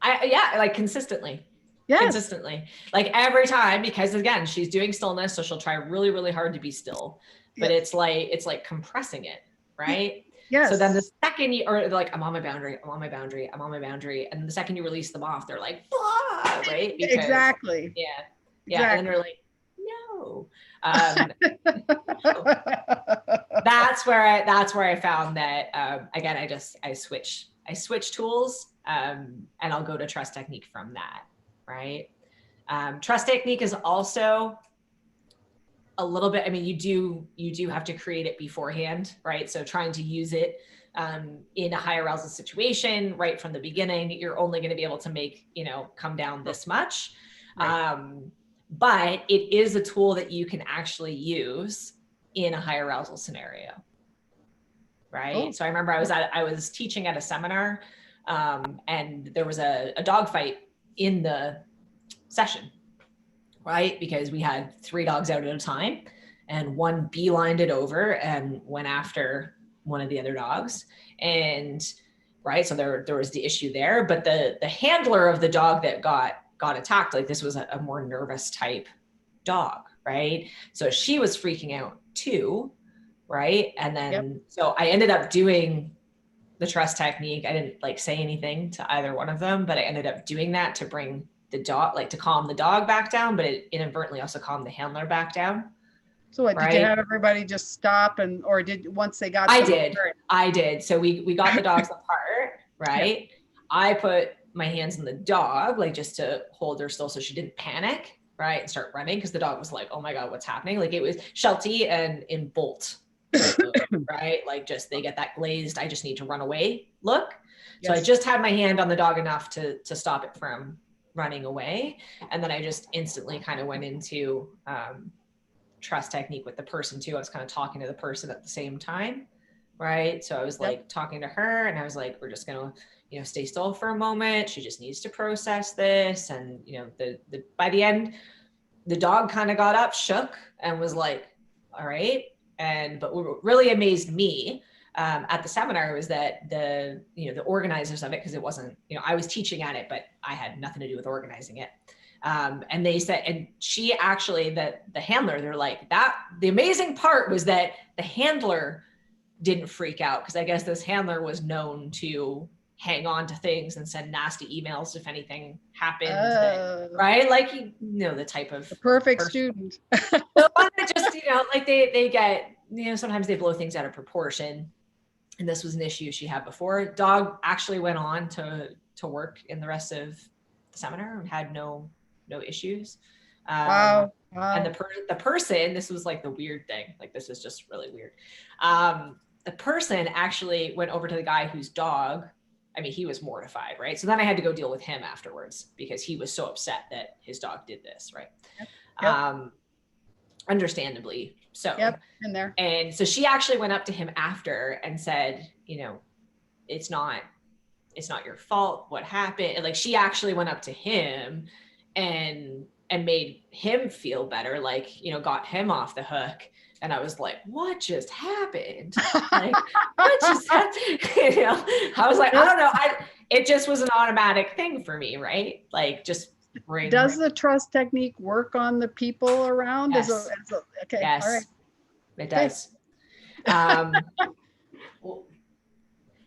Like consistently. Yes. Consistently. Like every time, because again, she's doing stillness, so she'll try really, really hard to be still. But it's like compressing it, right? Yes. So then the second or like, I'm on my boundary, I'm on my boundary, I'm on my boundary. And the second you release them off, they're like, blah, right? Because, exactly. Yeah. Exactly. And then they're like, no. That's where I found that, again, I switch tools, and I'll go to trust technique from that, right? Trust technique is also a little bit, I mean, you do have to create it beforehand, right? So trying to use it in a high arousal situation right from the beginning, you're only going to be able to make, come down this much. Right. But it is a tool that you can actually use in a high arousal scenario. Right. Oh. So I remember I was teaching at a seminar, and there was a dog fight in the session, right? Because we had 3 dogs out at a time, and one beelined it over and went after one of the other dogs. And right. So there was the issue there, but the handler of the dog that got attacked, like this was a more nervous type dog, right? So she was freaking out too, right? And then So I ended up doing the trust technique. I didn't like say anything to either one of them, but I ended up doing that to bring the dog, like to calm the dog back down, but it inadvertently also calmed the handler back down. So what, did you have everybody just stop or once they got? I did. So we got the dogs apart, right? Yeah. I put my hands on the dog, like just to hold her still so she didn't panic, right? And start running, because the dog was like, oh my God, what's happening? Like it was Sheltie and in Bolt, right? Like just, they get that glazed, I just need to run away look. Yes. So I just had my hand on the dog enough to stop it from running away. And then I just instantly kind of went into trust technique with the person too. I was kind of talking to the person at the same time, right? So I was like talking to her, and I was like, we're just gonna, stay still for a moment. She just needs to process this. And by the end, the dog kind of got up, shook, and was like, all right. But what really amazed me at the seminar was that the organizers of it, because it wasn't, I was teaching at it, but I had nothing to do with organizing it. And they said, and she actually, the handler, they're like, the amazing part was that the handler didn't freak out, because I guess this handler was known to hang on to things and send nasty emails if anything happened, right? Like, the type of the perfect student. The one that just, like they get, sometimes they blow things out of proportion. And this was an issue she had before. Dog actually went on to work in the rest of the seminar and had no issues. Wow. And the person, this was like the weird thing. Like, this is just really weird. The person actually went over to the guy whose dog I mean, he was mortified, right? So then I had to go deal with him afterwards because he was so upset that his dog did this, right? Yep. Understandably so. Yep, in there. And so she actually went up to him after and said, you know, it's not your fault. What happened? And like, she actually went up to him and made him feel better, like, you know, got him off the hook. And I was like, what just happened? Like, what just happened? You know, I was like, I don't know. It just was an automatic thing for me, right? Like, just ring. Does the trust technique work on the people around? Yes. Okay. Yes. All right. It does. Well,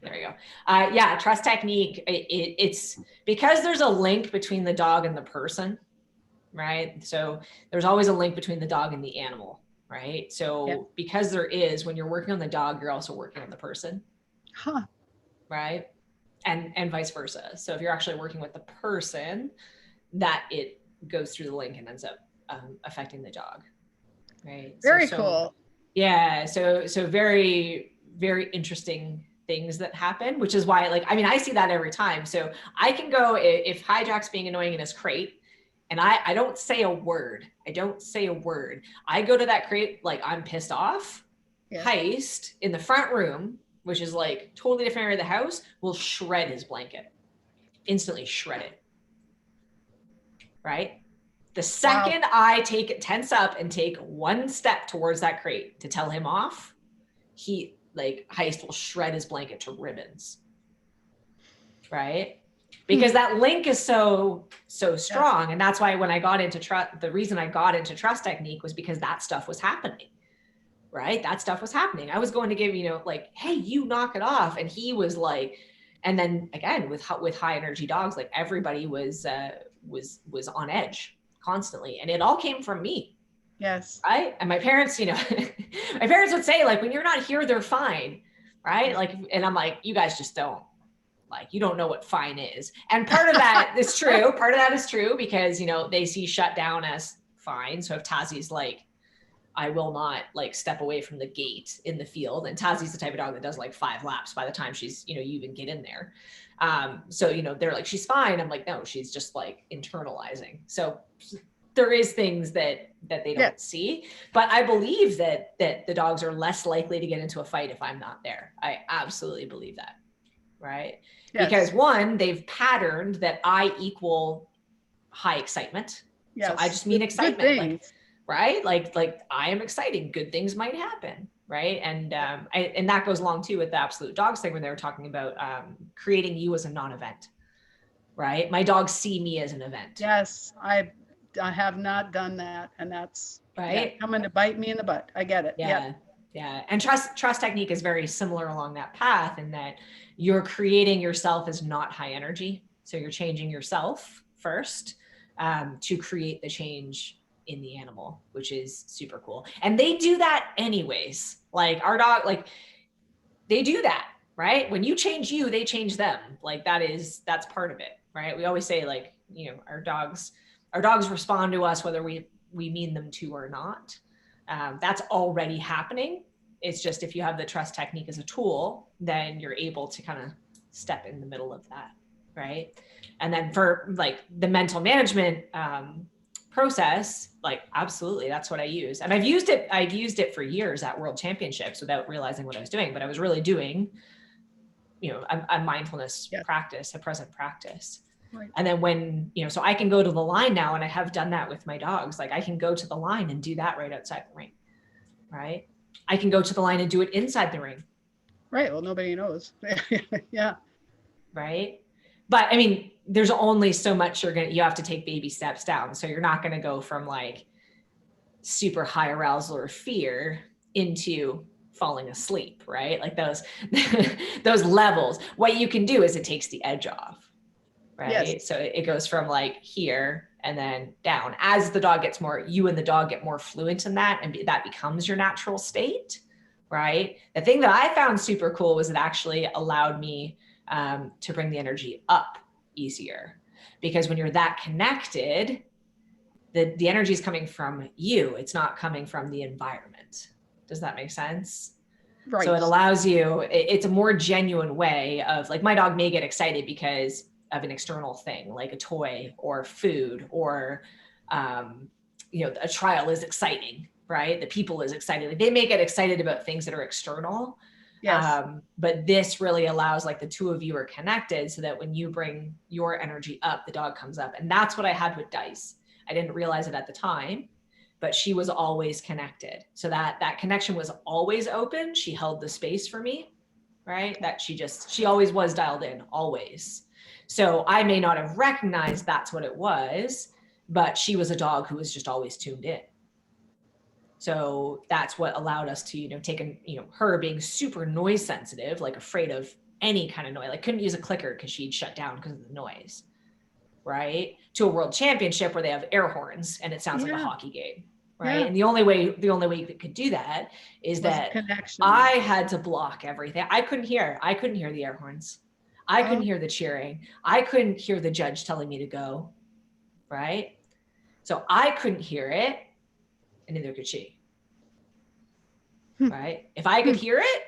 there we go. Yeah, trust technique. It's because there's a link between the dog and the person, right? So there's always a link between the dog and the animal, right? So because there is, when you're working on the dog, you're also working on the person, right? And vice versa. So if you're actually working with the person, that it goes through the link and ends up affecting the dog, right? Very cool. Yeah. So very, very interesting things that happen, which is why, like, I mean, I see that every time. So I can go, if Hijack's being annoying in his crate and I don't say a word, I go to that crate, like, I'm pissed off. Heist in the front room, which is like totally different area of the house, will shred his blanket, instantly shred it. Right? The second I tense up and take one step towards that crate to tell him off, Heist will shred his blanket to ribbons. Right? Because that link is so strong. And that's why when I got into trust, the reason I got into trust technique was because that stuff was happening. Right? That stuff was happening. I was going to give, you know, like, hey, you knock it off. And he was like, and then again, with high energy dogs, like, everybody was on edge constantly. And it all came from me. Yes. Right. And my parents, you know, my parents would say, like, when you're not here, they're fine. Right. Like, and I'm like, you guys just don't, like, you don't know what fine is. And part of that is true. Part of that is true because, you know, they see shut down as fine. So if Tazi's like, I will not, like, step away from the gate in the field. And Tazi's the type of dog that does like 5 laps by the time she's, you know, you even get in there. So, you know, they're like, she's fine. I'm like, no, she's just like internalizing. So there is things that they don't see, but I believe that the dogs are less likely to get into a fight if I'm not there. I absolutely believe that. Right. Yes. Because one, they've patterned that I equal high excitement. Yes. So I just mean excitement. Like, right? Like I am exciting. Good things might happen. Right. And and that goes along too with the absolute dogs thing when they were talking about creating you as a non-event. Right. My dogs see me as an event. Yes. I have not done that. And that's right. Coming to bite me in the butt. I get it. Yeah. Yep. Yeah. And trust technique is very similar along that path in that you're creating yourself as not high energy. So you're changing yourself first to create the change in the animal, which is super cool. And they do that anyways. Like our dog, like they do that, right? When you change you, they change them. Like that's part of it, right? We always say, like, you know, our dogs respond to us whether we mean them to or not. That's already happening. It's just if you have the trust technique as a tool, then you're able to kind of step in the middle of that, right? And then for like the mental management process, like absolutely, that's what I use. And I've used it for years at World Championships without realizing what I was doing, but I was really doing, you know, a mindfulness practice, a present practice. Right. And then when, you know, so I can go to the line now, and I have done that with my dogs. Like I can go to the line and do that right outside the ring, right? I can go to the line and do it inside the ring. Right. Well, nobody knows. Yeah. Right. But I mean, there's only so much you have to take baby steps down. So you're not going to go from like super high arousal or fear into falling asleep, right? Like those levels. What you can do is it takes the edge off. Right. Yes. So it goes from like here and then down as the dog gets more, you and the dog get more fluent in that, and that becomes your natural state. Right. The thing that I found super cool was it actually allowed me to bring the energy up easier, because when you're that connected, the energy is coming from you. It's not coming from the environment. Does that make sense? Right. So it allows you, it's a more genuine way of like, my dog may get excited because of an external thing, like a toy or food or, a trial is exciting, right? The people is excited. Like, they may get excited about things that are external. Yes. But this really allows like the two of you are connected so that when you bring your energy up, the dog comes up. And that's what I had with Dice. I didn't realize it at the time, but she was always connected. So that connection was always open. She held the space for me, right? That she always was dialed in, always. So I may not have recognized that's what it was, but she was a dog who was just always tuned in. So that's what allowed us to, take her being super noise sensitive, like afraid of any kind of noise, like couldn't use a clicker because she'd shut down because of the noise, right? To a world championship where they have air horns and it sounds like a hockey game, right? Yeah. And the only way that could do that is that connection. I had to block everything. I couldn't hear the air horns. I couldn't hear the cheering. I couldn't hear the judge telling me to go, right? So I couldn't hear it, and neither could she, right? If I could hear it,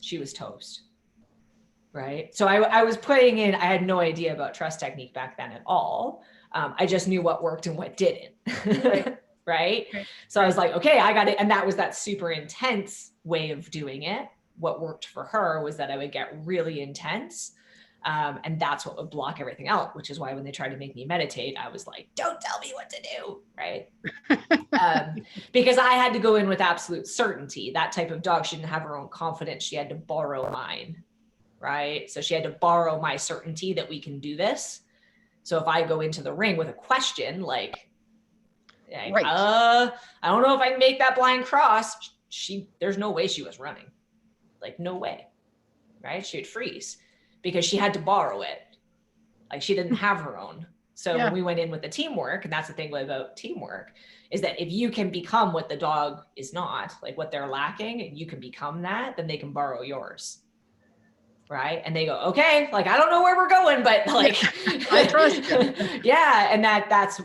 she was toast, right? So I was putting in, I had no idea about trust technique back then at all. I just knew what worked and what didn't, right? So I was like, okay, I got it. And that was that super intense way of doing it. What worked for her was that I would get really intense. And that's what would block everything out, which is why when they tried to make me meditate, I was like, don't tell me what to do, right? Because I had to go in with absolute certainty. That type of dog, she didn't have her own confidence. She had to borrow mine, right? So she had to borrow my certainty that we can do this. So if I go into the ring with a question, like I don't know if I can make that blind cross, there's no way she was running. Like, no way, right? She would freeze because she had to borrow it. Like, she didn't have her own. So when we went in with the teamwork, and that's the thing about teamwork, is that if you can become what the dog is not, like what they're lacking, and you can become that, then they can borrow yours. Right. And they go, okay, like, I don't know where we're going, but like, I trust you. Yeah. And that's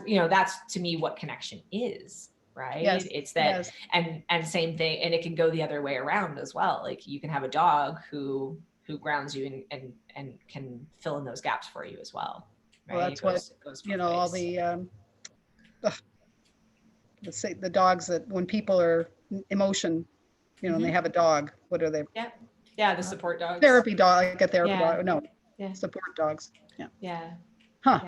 to me what connection is, right? Yes. It's that, and same thing. And it can go the other way around as well. Like, you can have a dog who grounds you and can fill in those gaps for you as well. Right? Well, that's all the, let's say the dogs that when people are emotion, and they have a dog, what are they? Yeah, the support dogs. Therapy dog, like a therapy dog. No, support dogs. Yeah. Huh.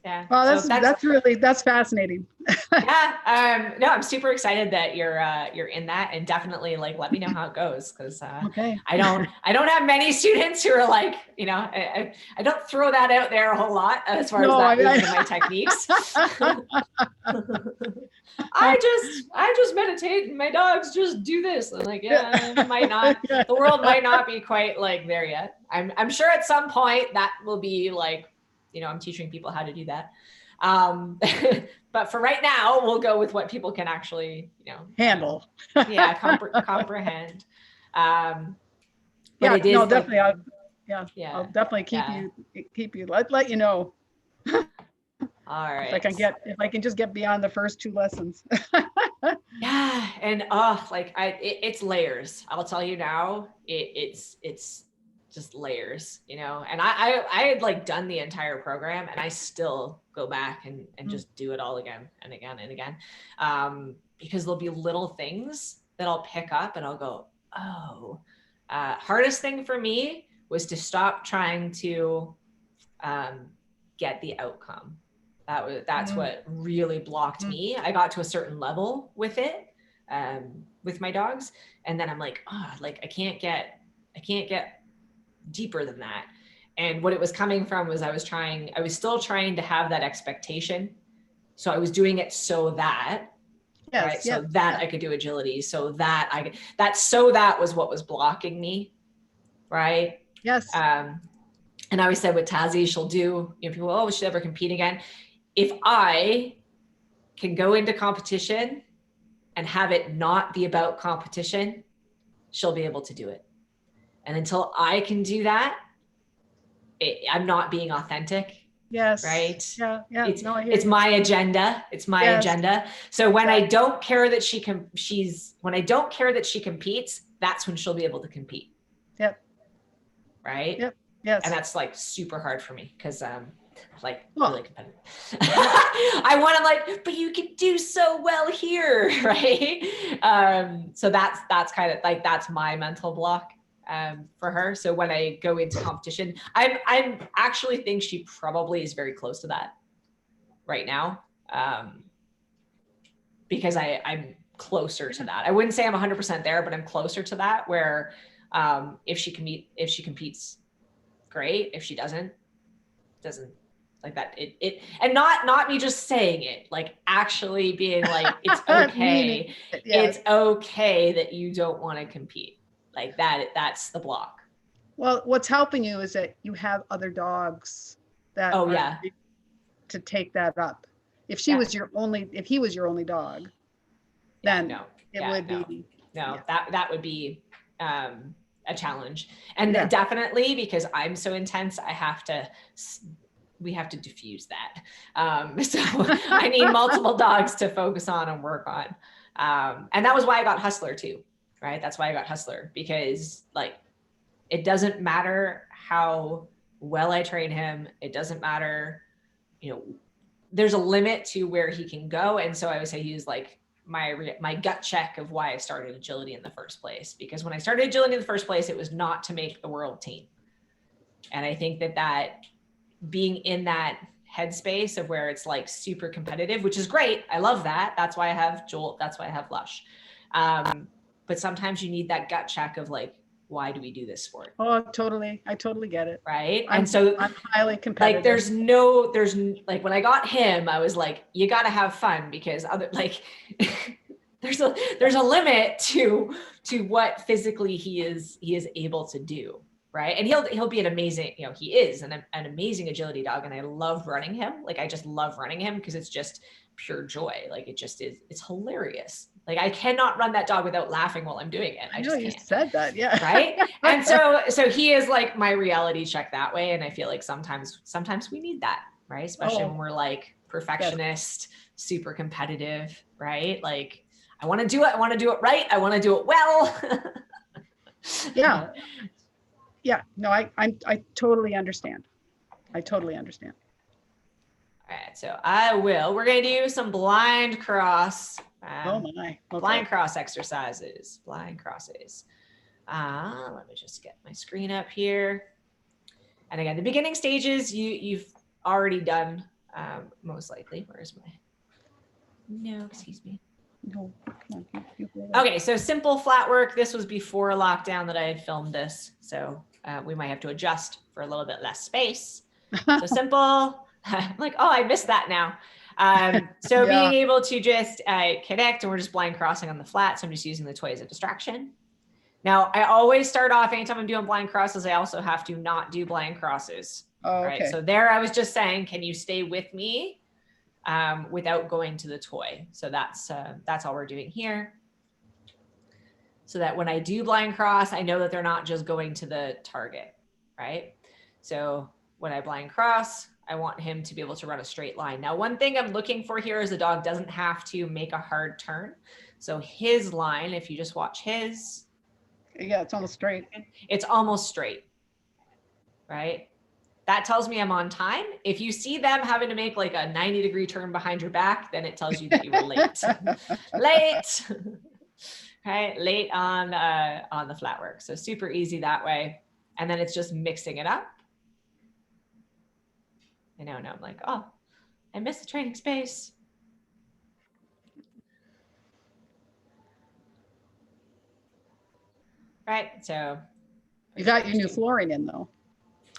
Yeah. Well, that's fascinating. No, I'm super excited that you're in that, and definitely like let me know how it goes, because okay. I don't have many students who are like, I don't throw that out there a whole lot as far as that goes in my techniques. I just meditate and my dogs just do this. I'm like, it might not, the world might not be quite like there yet. I'm sure at some point that will be like, I'm teaching people how to do that. But for right now, we'll go with what people can actually, handle. Comprehend. Definitely. I'll definitely keep you, let you know. All right. If I can just get beyond the first 2 lessons. Yeah. And it's layers. I'll tell you now, it's just layers, and I had like done the entire program, and I still go back and just do it all again and again and again. Because there'll be little things that I'll pick up and I'll go, oh, hardest thing for me was to stop trying to get the outcome. That's what really blocked me. I got to a certain level with it, with my dogs. And then I'm like, I can't get deeper than that. And what it was coming from was I was still trying to have that expectation. So I was doing it so that, right? So that I could do agility. So that that was what was blocking me. Right. Yes. And I always said with Tazzy, she'll do, people, will she ever compete again? If I can go into competition and have it not be about competition, she'll be able to do it. And until I can do that, I'm not being authentic. Yes. right? Yeah. Yeah. It's No, I hear it's you. my agenda. It's my Yes. agenda. So when I Exactly. don't care that when I don't care that she competes, that's when she'll be able to compete, Yep. right? Yep. And Yes. that's like super hard for me because like Well, really competitive. yeah. I want to like, but you can do so well here, right? So that's kind of like that's my mental block for her. So when I go into competition, I'm actually think she probably is very close to that right now, because I'm closer to that. I wouldn't say I'm 100% there, but I'm closer to that where if she competes, great. If she doesn't like that, it and not me just saying it, like actually being like, it's Meaning okay. it, yes. It's okay that you don't want to compete like that. That's the block. Well, what's helping you is that you have other dogs that Oh are yeah. to take that up. If he Yeah. was your only dog, Yeah, then no. it Yeah, would no. be, No, yeah. that would be a challenge. And Yeah. definitely because I'm so intense, we have to diffuse that. So I need multiple dogs to focus on and work on. And that was why I got Hustler too, right? That's why I got Hustler, because like, it doesn't matter how well I train him. It doesn't matter, there's a limit to where he can go. And so I would say he was like my gut check of why I started agility in the first place. Because when I started agility in the first place, it was not to make the world team. And I think that being in that headspace of where it's like super competitive, which is great. I love that. That's why I have Joel. That's why I have Lush. But sometimes you need that gut check of like, why do we do this sport? Oh, totally. I totally get it. Right. I'm highly competitive. Like there's like when I got him, I was like, you got to have fun, because other like there's a limit to what physically he is able to do. Right. And he'll be an amazing, he is an amazing agility dog. And I love running him. Like I just love running him because it's just pure joy. Like it just is, it's hilarious. Like I cannot run that dog without laughing while I'm doing it. I know just you can't. said that, yeah. Right. And so he is like my reality check that way. And I feel like sometimes we need that, right? Especially when we're like perfectionist, super competitive, right? Like I want to do it. I want to do it right. I want to do it well. Yeah. Yeah. No, I totally understand. I totally understand. All right. So we're going to do some blind cross. Oh my. Okay. Blind cross exercises, blind crosses. Let me just get my screen up here. And again, the beginning stages you've already done, most likely. Where's my, no, excuse me. No, come on. Okay, so simple flat work. This was before lockdown that I had filmed this. So we might have to adjust for a little bit less space. So simple, I'm like, oh, I missed that now. So Yeah. being able to just connect, and we're just blind crossing on the flat. So I'm just using the toy as a distraction. Now, I always start off, anytime I'm doing blind crosses, I also have to not do blind crosses. Oh, right. okay. So there I was just saying, can you stay with me without going to the toy? So that's all we're doing here. So that when I do blind cross, I know that they're not just going to the target, right? So when I blind cross, I want him to be able to run a straight line. Now, one thing I'm looking for here is the dog doesn't have to make a hard turn. So his line, if you just watch his, yeah, it's almost straight. It's almost straight, right? That tells me I'm on time. If you see them having to make like a 90-degree turn behind your back, then it tells you that you were late. Late. Okay, late on the flat work. So super easy that way. And then it's just mixing it up. I know, I'm like, oh, I missed the training space. Right, so. You got your new flooring in though.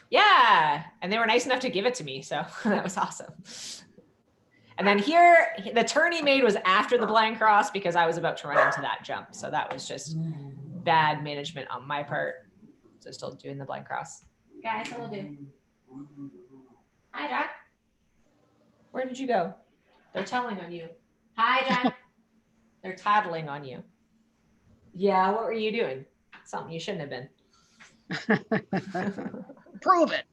Yeah, and they were nice enough to give it to me, so that was awesome. And then here, the turn he made was after the blind cross because I was about to run into that jump. So that was just bad management on my part. So still doing the blind cross. Guys, hello, dude. Hi, Jack. Where did you go? They're telling on you. Hi, Jack. They're tattling on you. Yeah, what were you doing? Something you shouldn't have been. prove it.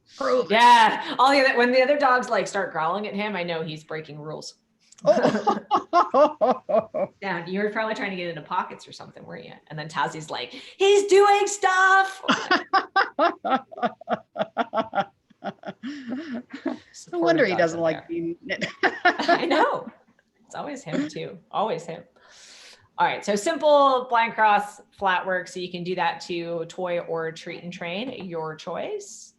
Yeah. When the other dogs like start growling at him, I know he's breaking rules. Oh. Yeah, you were probably trying to get into pockets or something, weren't you? And then Tazzie's like, he's doing stuff. No wonder he dogs doesn't out like there. being. I know. It's always him too. Always him. All right. So simple blind cross flat work. So you can do that to toy or treat and train, your choice.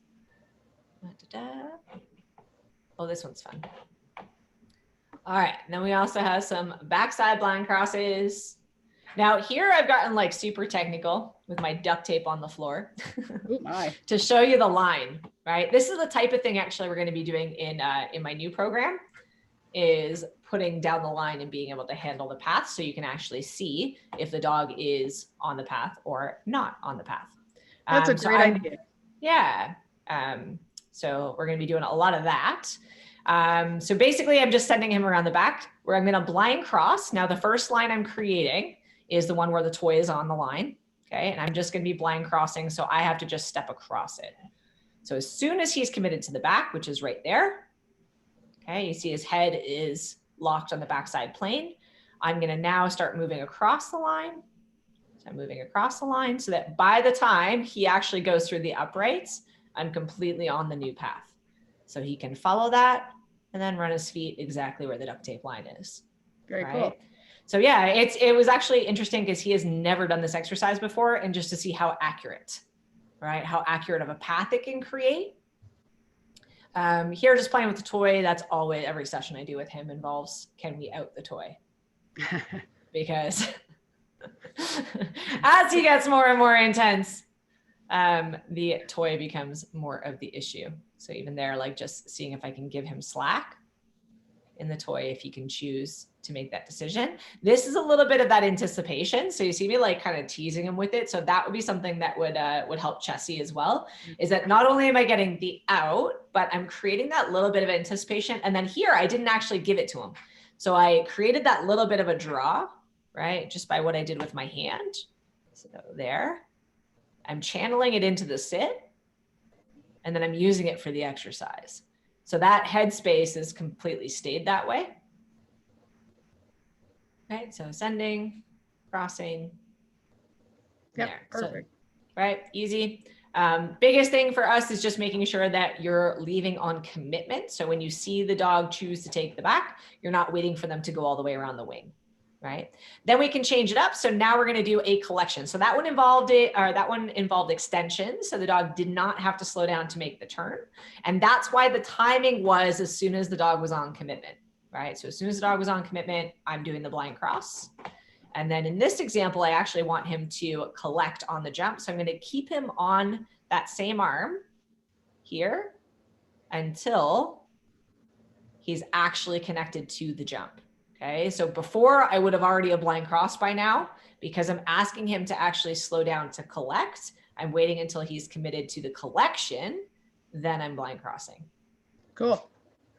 Oh, this one's fun. All right. And then we also have some backside blind crosses. Now here I've gotten like super technical with my duct tape on the floor Oh my. to show you the line, right? This is the type of thing actually we're going to be doing in my new program, is putting down the line and being able to handle the path so you can actually see if the dog is on the path or not on the path. That's a great idea. Yeah. So we're going to be doing a lot of that. So basically I'm just sending him around the back where I'm going to blind cross. Now the first line I'm creating is the one where the toy is on the line. Okay. And I'm just going to be blind crossing. So I have to just step across it. So as soon as he's committed to the back, which is right there, okay, you see his head is locked on the backside plane. I'm going to now start moving across the line. So I'm moving across the line so that by the time he actually goes through the uprights, I'm completely on the new path. So he can follow that and then run his feet exactly where the duct tape line is. Very right? cool. So yeah, it was actually interesting because he has never done this exercise before, and just to see how accurate, right? How accurate of a path it can create. Here, just playing with the toy. That's always, every session I do with him involves, can we out the toy? Because as he gets more and more intense, the toy becomes more of the issue. So even there, like just seeing if I can give him slack in the toy, if he can choose to make that decision. This is a little bit of that anticipation. So you see me like kind of teasing him with it. So that would be something that would help Chessie as well, is that not only am I getting the out, but I'm creating that little bit of anticipation. And then here, I didn't actually give it to him. So I created that little bit of a draw, right? Just by what I did with my hand. So there, I'm channeling it into the sit, and then I'm using it for the exercise. So that headspace is completely stayed that way. Right, so ascending, crossing, Yep, there. perfect. So, right, easy. Biggest thing for us is just making sure that you're leaving on commitment. So when you see the dog choose to take the back, you're not waiting for them to go all the way around the wing, right? Then we can change it up. So now we're going to do a collection. So that one involved extension. So the dog did not have to slow down to make the turn. And that's why the timing was as soon as the dog was on commitment, right? So as soon as the dog was on commitment, I'm doing the blind cross. And then in this example, I actually want him to collect on the jump. So I'm going to keep him on that same arm here until he's actually connected to the jump. Okay, so before I would have already a blind cross by now, because I'm asking him to actually slow down to collect. I'm waiting until he's committed to the collection, then I'm blind crossing. Cool.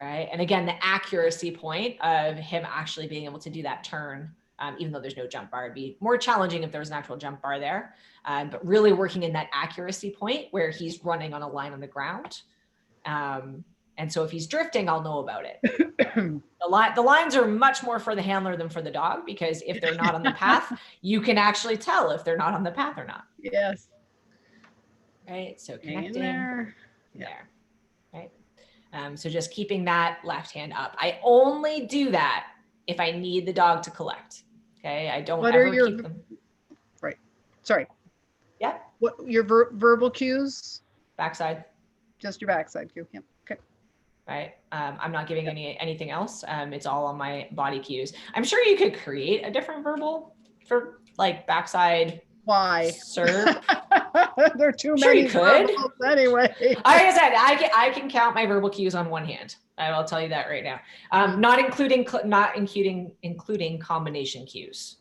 Right, and again, the accuracy point of him actually being able to do that turn, even though there's no jump bar, it'd be more challenging if there was an actual jump bar there, but really working in that accuracy point where he's running on a line on the ground. And so if he's drifting, I'll know about it. The lines are much more for the handler than for the dog, because if they're not on the path, you can actually tell if they're not on the path or not. Yes. Right, so Hang in connecting there. there, right? So just keeping that left hand up. I only do that if I need the dog to collect. Okay, I don't What ever are your keep them. right? Sorry. Yeah. What your verbal cues? Backside. Just your backside cue. Yeah. Okay. Right. I'm not giving anything else. It's all on my body cues. I'm sure you could create a different verbal for like backside. Why? Serve. There are too Sure, many you could. verbals anyway. Like I said, I can count my verbal cues on one hand. I will tell you that right now. Not including combination cues.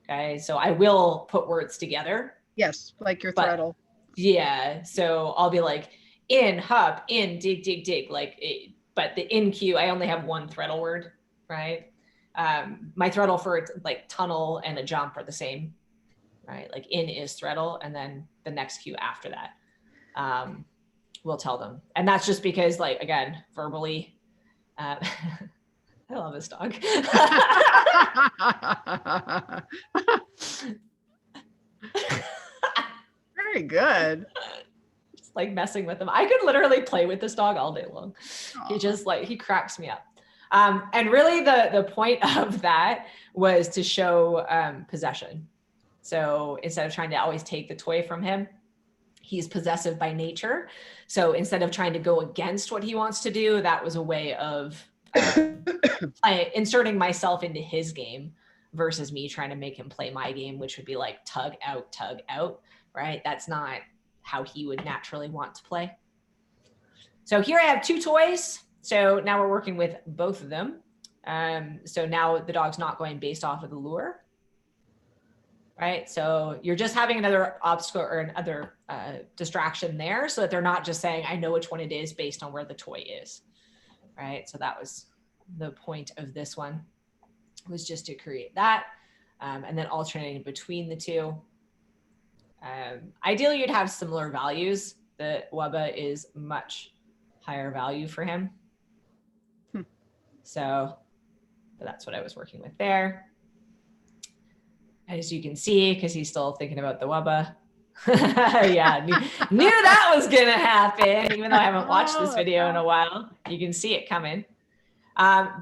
Okay, so I will put words together. Yes, like your throttle. Yeah, so I'll be like in, hup, in, dig, dig, dig. But the in cue, I only have one throttle word, right? My throttle for like tunnel and a jump are the same, right? Like in is throttle, and then the next cue after that. we'll tell them. And that's just because, like, again, verbally, I love this dog. Very good. Just like messing with him. I could literally play with this dog all day long. Aw. He just like, he cracks me up. And really the point of that was to show possession. So instead of trying to always take the toy from him, he's possessive by nature. So instead of trying to go against what he wants to do, that was a way of inserting myself into his game versus me trying to make him play my game, which would be like tug out, right? That's not how he would naturally want to play. So here I have 2 toys. So now we're working with both of them. So now the dog's not going based off of the lure, right? So you're just having another obstacle or another distraction there so that they're not just saying, I know which one it is based on where the toy is, right? So that was the point of this one, was just to create that and then alternating between the 2. Ideally, you'd have similar values. The Wubba is much higher value for him. So that's what I was working with there. As you can see, because he's still thinking about the Wubba. Yeah, knew that was gonna happen, even though I haven't watched this video in a while. You can see it coming.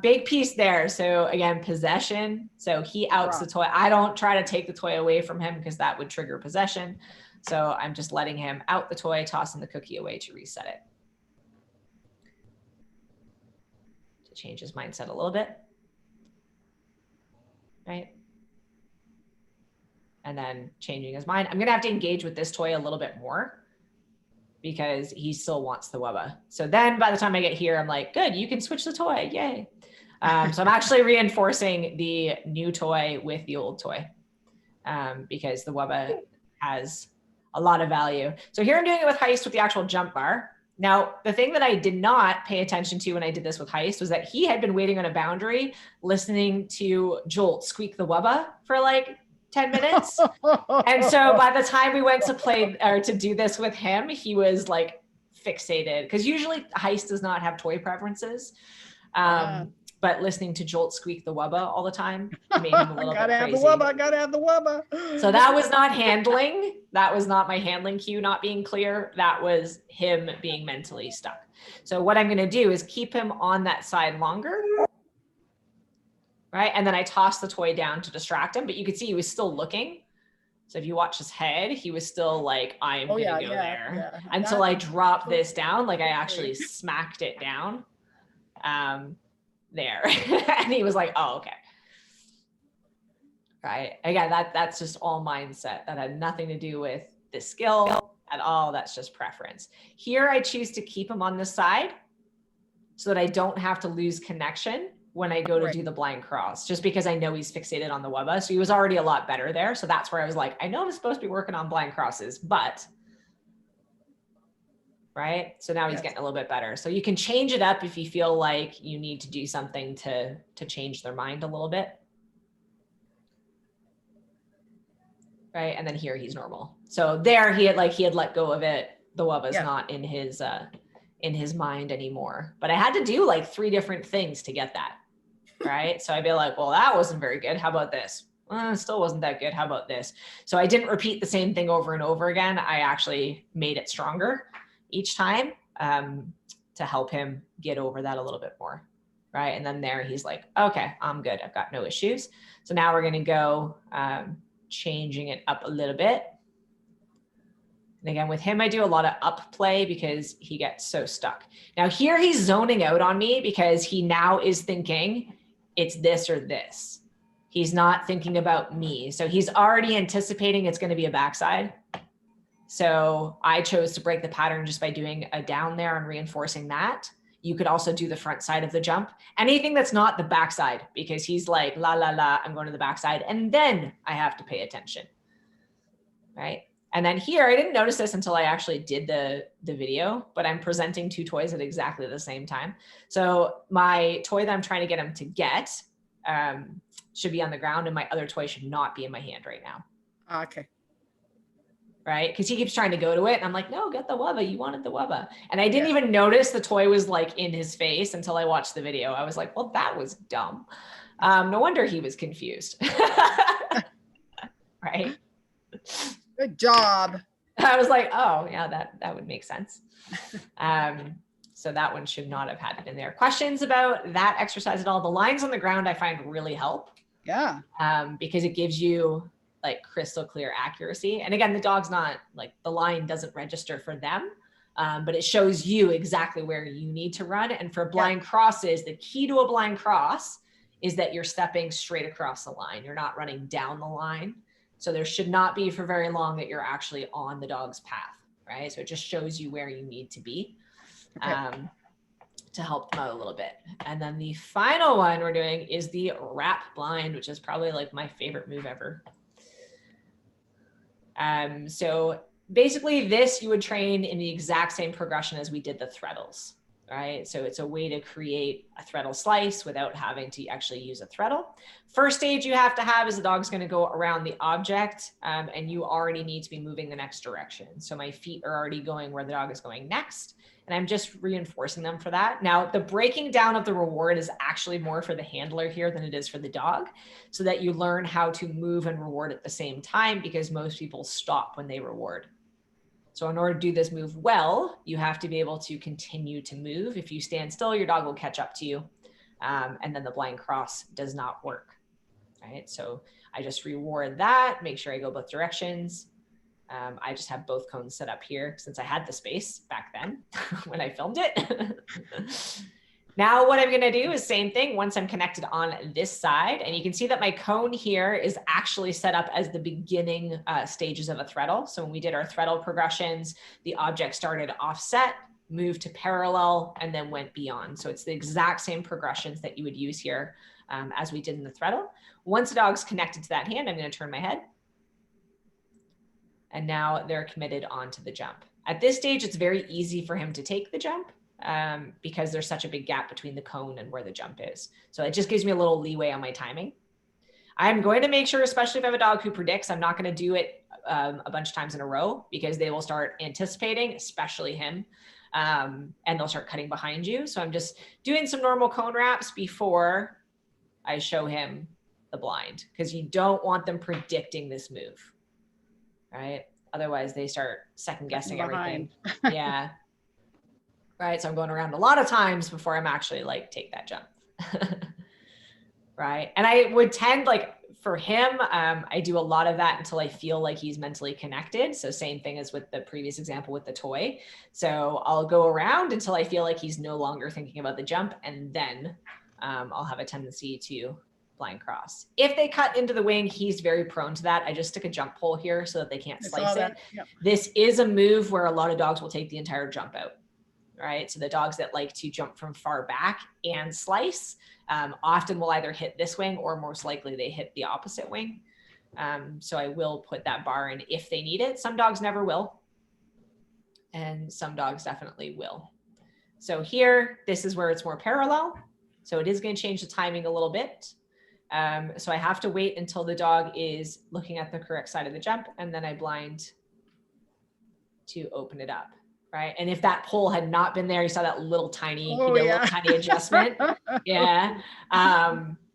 Big piece there. So again, possession. So he outs the toy. I don't try to take the toy away from him because that would trigger possession. So I'm just letting him out the toy, tossing the cookie away to reset it. To change his mindset a little bit. Right? And then changing his mind. I'm going to have to engage with this toy a little bit more because he still wants the Wubba. So then by the time I get here, I'm like, good, you can switch the toy. Yay. So I'm actually reinforcing the new toy with the old toy because the Wubba has a lot of value. So here I'm doing it with Heist with the actual jump bar. Now, the thing that I did not pay attention to when I did this with Heist was that he had been waiting on a boundary, listening to Jolt squeak the Wubba for like 10 minutes. And so by the time we went to play or to do this with him, he was like fixated because usually Heist does not have toy preferences. But listening to Jolt squeak the Wubba all the time made him a little bit crazy. Gotta have the Wubba. So that was not handling. That was not my handling cue not being clear. That was him being mentally stuck. So what I'm going to do is keep him on that side longer. Right. And then I tossed the toy down to distract him, but you could see he was still looking. So if you watch his head, he was still like, I'm going to go there. Yeah. Until I dropped this down, like I actually smacked it down there. And he was like, oh, okay. Right. Again, that's just all mindset. That had nothing to do with the skill at all. That's just preference. Here, I choose to keep him on the side so that I don't have to lose connection when I go to do the blind cross, just because I know he's fixated on the Wubba. So he was already a lot better there. So that's where I was like, I know I'm supposed to be working on blind crosses, but right. So now he's getting a little bit better. So you can change it up if you feel like you need to do something to change their mind a little bit. Right. And then here he's normal. So there he had let go of it. The Wubba's not in his mind anymore, but I had to do like 3 different things to get that. Right. So I'd be like, well, that wasn't very good. How about this? Well, it still wasn't that good. How about this? So I didn't repeat the same thing over and over again. I actually made it stronger each time to help him get over that a little bit more. Right. And then there he's like, okay, I'm good. I've got no issues. So now we're going to go changing it up a little bit. And again, with him, I do a lot of up play because he gets so stuck. Now here he's zoning out on me because he now is thinking it's this or this. He's not thinking about me. So he's already anticipating it's going to be a backside. So I chose to break the pattern just by doing a down there and reinforcing that. You could also do the front side of the jump. Anything that's not the backside, because he's like, la, la, la, I'm going to the backside. And then I have to pay attention. Right. And then here, I didn't notice this until I actually did the video, but I'm presenting 2 toys at exactly the same time. So my toy that I'm trying to get him to get should be on the ground, and my other toy should not be in my hand right now. Okay. right? Because he keeps trying to go to it. And I'm like, no, get the wubba. You wanted the wubba. And I didn't even notice the toy was like in his face until I watched the video. I was like, well, that was dumb. No wonder he was confused. Right? Good job. I was like, oh yeah, that would make sense. So that one should not have had it in there. Questions about that exercise at all? The lines on the ground I find really help. Yeah. Because it gives you like crystal clear accuracy. And again, the dog's not like, the line doesn't register for them, but it shows you exactly where you need to run. And for blind crosses, the key to a blind cross is that you're stepping straight across the line. You're not running down the line. So there should not be for very long that you're actually on the dog's path, right? So it just shows you where you need to be. To help them out a little bit. And then the final one we're doing is the wrap blind, which is probably like my favorite move ever. So basically this you would train in the exact same progression as we did the threadles, right? So it's a way to create a threadle slice without having to actually use a threadle. First stage you have to have is the dog's going to go around the object, and you already need to be moving the next direction. So my feet are already going where the dog is going next. And I'm just reinforcing them for that. Now, the breaking down of the reward is actually more for the handler here than it is for the dog, so that you learn how to move and reward at the same time, because most people stop when they reward. So in order to do this move well, you have to be able to continue to move. If you stand still, your dog will catch up to you. And then the blind cross does not work, right? So I just reward that, make sure I go both directions. I just have both cones set up here since I had the space back then when I filmed it. Now what I'm gonna do is same thing once I'm connected on this side, and you can see that my cone here is actually set up as the beginning stages of a threadle. So when we did our threadle progressions, the object started offset, moved to parallel, and then went beyond. So it's the exact same progressions that you would use here as we did in the threadle. Once the dog's connected to that hand, I'm gonna turn my head. And now they're committed onto the jump. At this stage, it's very easy for him to take the jump because there's such a big gap between the cone and where the jump is. So it just gives me a little leeway on my timing. I'm going to make sure, especially if I have a dog who predicts, I'm not going to do it a bunch of times in a row, because they will start anticipating, especially him, and they'll start cutting behind you. So I'm just doing some normal cone wraps before I show him the blind, because you don't want them predicting this move. Right? Otherwise they start second guessing everything. Yeah. Right. So I'm going around a lot of times before I'm actually like, take that jump. Right. And I would tend, like for him, I do a lot of that until I feel like he's mentally connected. So same thing as with the previous example with the toy. So I'll go around until I feel like he's no longer thinking about the jump. And then I'll have a tendency to blind cross. If they cut into the wing, he's very prone to that. I just stick a jump pole here so that they can't slice it. Yep. This is a move where a lot of dogs will take the entire jump out, right? So the dogs that like to jump from far back and slice often will either hit this wing, or most likely they hit the opposite wing. So I will put that bar in if they need it. Some dogs never will, and some dogs definitely will. So here, this is where it's more parallel. So it is going to change the timing a little bit. So I have to wait until the dog is looking at the correct side of the jump, and then I blind to open it up, right? And if that pole had not been there, you saw that little tiny, little tiny adjustment. Yeah.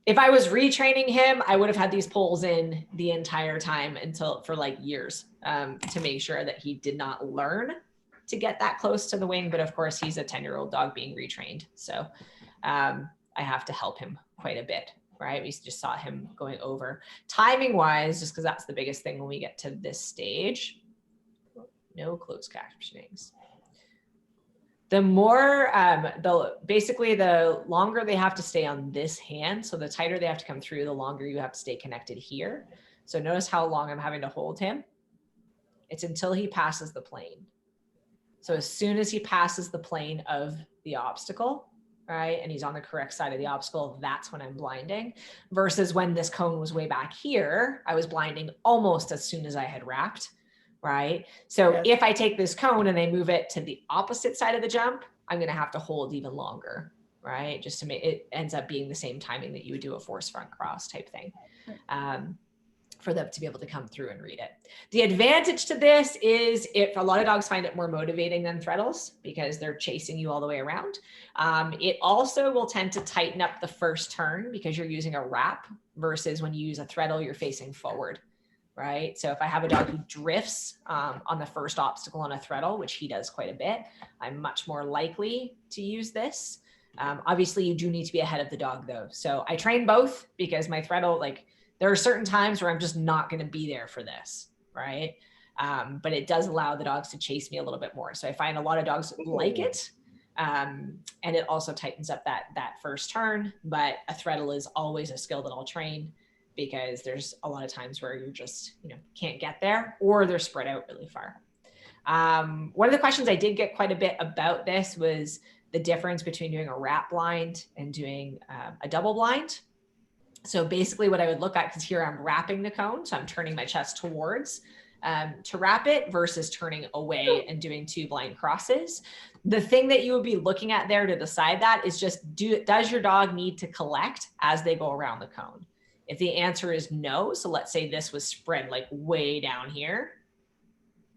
If I was retraining him, I would have had these poles in the entire time for like years to make sure that he did not learn to get that close to the wing. But of course, he's a 10-year-old dog being retrained. So I have to help him quite a bit. Right? We just saw him going over. Timing wise, just because that's the biggest thing when we get to this stage. No closed captionings. The more, basically the longer they have to stay on this hand. So the tighter they have to come through, the longer you have to stay connected here. So notice how long I'm having to hold him. It's until he passes the plane. So as soon as he passes the plane of the obstacle, right, and he's on the correct side of the obstacle, that's when I'm blinding. Versus when this cone was way back here, I was blinding almost as soon as I had wrapped, right? So if I take this cone and I move it to the opposite side of the jump, I'm going to have to hold even longer, right? Just to make it ends up being the same timing that you would do a force front cross type thing. for them to be able to come through and read it. The advantage to this is if a lot of dogs find it more motivating than threadles because they're chasing you all the way around. It also will tend to tighten up the first turn because you're using a wrap versus when you use a threadle, you're facing forward, right? So if I have a dog who drifts on the first obstacle on a threadle, which he does quite a bit, I'm much more likely to use this. Obviously you do need to be ahead of the dog though. So I train both because my threadle, like, there are certain times where I'm just not going to be there for this, right? But it does allow the dogs to chase me a little bit more. So I find a lot of dogs like it. And it also tightens up that first turn, but a threadle is always a skill that I'll train because there's a lot of times where you're just, can't get there or they're spread out really far. One of the questions I did get quite a bit about this was the difference between doing a wrap blind and doing a double blind. So basically what I would look at, because here I'm wrapping the cone, so I'm turning my chest towards to wrap it versus turning away and doing 2 blind crosses. The thing that you would be looking at there to decide that is just, does your dog need to collect as they go around the cone? If the answer is no, so let's say this was spread like way down here,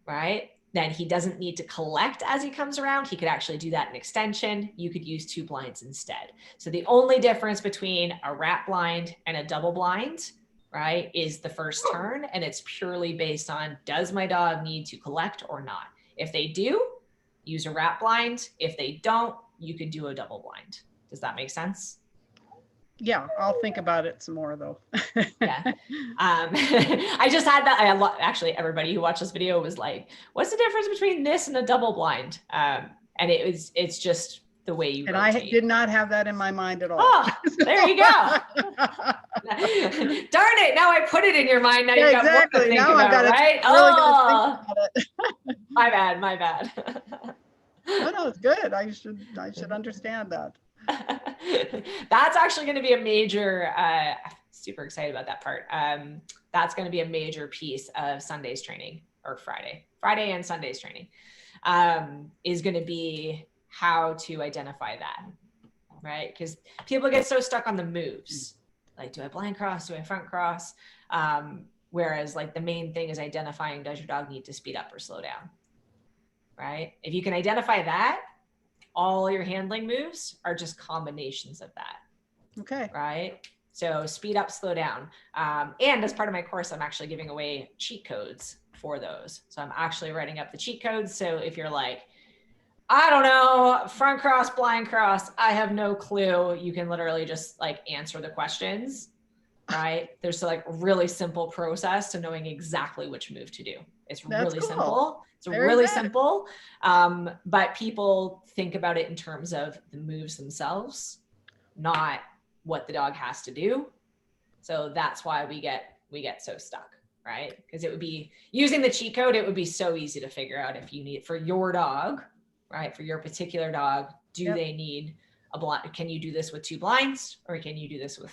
right? Then he doesn't need to collect as he comes around. He could actually do that in extension. You could use 2 blinds instead. So the only difference between a wrap blind and a double blind, right, is the first turn. And it's purely based on, does my dog need to collect or not? If they do, use a wrap blind. If they don't, you could do a double blind. Does that make sense? Yeah, I'll think about it some more though. Yeah. I just had that. Actually, everybody who watched this video was like, what's the difference between this and a double blind? And it's just the way you rotate. I did not have that in my mind at all. Oh, there you go. Darn it. Now I put it in your mind. Now you got exactly. More to think now about, I've got to right? really got to think about it. My bad. No, it's good. I should understand that. That's actually going to be a major, super excited about that part. That's going to be a major piece of Sunday's training, or Friday and Sunday's training, is going to be how to identify that, right? Because people get so stuck on the moves. Like, do I blind cross? Do I front cross? Whereas like the main thing is identifying, does your dog need to speed up or slow down, right? If you can identify that, all your handling moves are just combinations of that. Okay. Right. So speed up, slow down. And as part of my course, I'm actually giving away cheat codes for those. So I'm actually writing up the cheat codes. So if you're like, I don't know, front cross, blind cross, I have no clue, you can literally just like answer the questions, right? There's like a really simple process to knowing exactly which move to do. It's really simple. It's really simple. But people think about it in terms of the moves themselves, not what the dog has to do. So that's why we get so stuck, right? Because it would be using the cheat code, it would be so easy to figure out if you need for your dog, right? For your particular dog, do they need a blind? Can you do this with 2 blinds, or can you do this with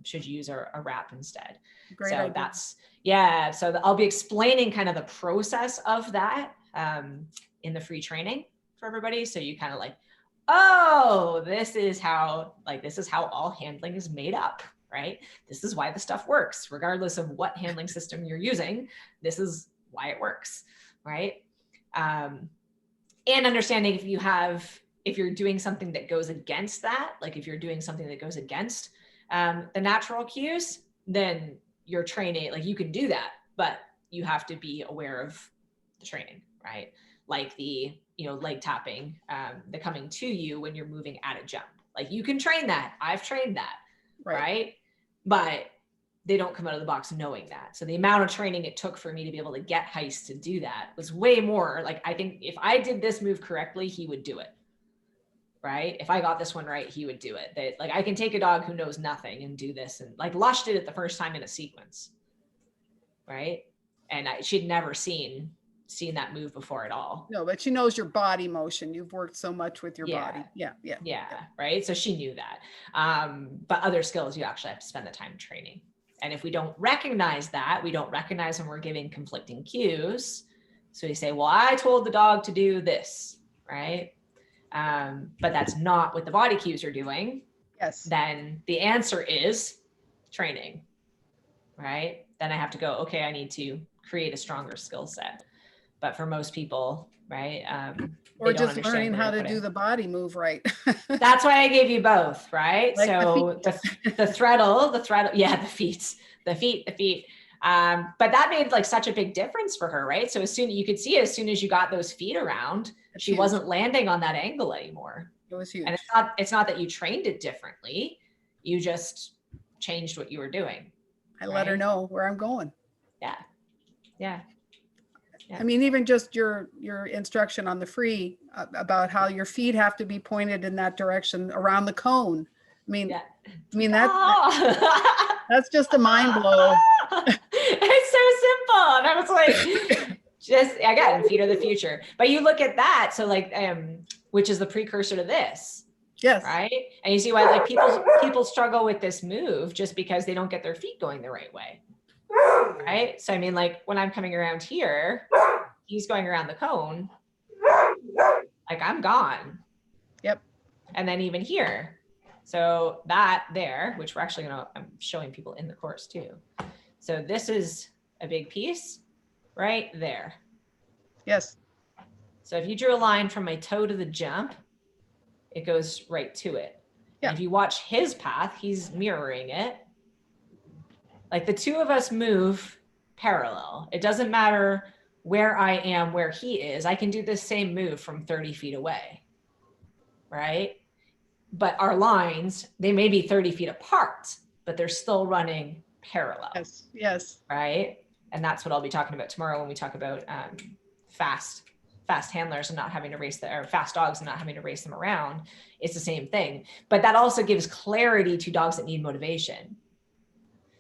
should you use a wrap instead? Great so idea. That's, so I'll be explaining kind of the process of that in the free training for everybody. So you kind of like, oh, this is how all handling is made up, right? This is why the stuff works, regardless of what handling system you're using. This is why it works, right? And understanding if you're doing something that goes against that, like if you're doing something that goes against the natural cues, then you're training, like you can do that, but you have to be aware of the training, right? Like the, leg tapping, the coming to you when you're moving at a jump. Like you can train that. I've trained that, right? But they don't come out of the box knowing that. So the amount of training it took for me to be able to get Heist to do that was way more. Like, I think if I did this move correctly, he would do it. Right? If I got this one right, he would do it. Like I can take a dog who knows nothing and do this. And like Lush did it the first time in a sequence. Right? And she'd never seen that move before at all. No, but she knows your body motion. You've worked so much with your body. Yeah. Right. So she knew that. But other skills, you actually have to spend the time training. And if we don't recognize that, we don't recognize when we're giving conflicting cues. So we say, well, I told the dog to do this, right? But that's not what the body cues are doing. Yes. Then the answer is training, right? then I have to go, okay, I need to create a stronger skill set. But for most people, right, Or they don't just understand learning where how to to put do it. the body move right. That's why I gave you both, right? Like So the throttle, yeah, the feet. But that made like such a big difference for her, right? So as soon you could see, as soon as you got those feet around, It's she huge. wasn't landing on that angle anymore. It was huge. And it's not that you trained it differently, you just changed what you were doing. I let her know where I'm going. Yeah. Yeah. I mean, even just your instruction on the free about how your feet have to be pointed in that direction around the cone. I mean, that's just a mind blow. It's so simple. And I was like, just again, feet are the future. But you look at that, so like, which is the precursor to this. Yes. Right. And you see why like people struggle with this move just because they don't get their feet going the right way. Right. So I mean, like when I'm coming around here, he's going around the cone. Like I'm gone. Yep. And then even here. So that there, which we're actually I'm showing people in the course too. So this is a big piece right there. Yes. So if you drew a line from my toe to the jump, it goes right to it. Yeah. And if you watch his path, he's mirroring it. Like the two of us move parallel. It doesn't matter where I am, where he is. I can do this same move from 30 feet away, right? But our lines, they may be 30 feet apart, but they're still running parallel. Yes, yes. Right? And that's what I'll be talking about tomorrow when we talk about fast handlers and not having to race or fast dogs and not having to race them around. It's the same thing. But that also gives clarity to dogs that need motivation.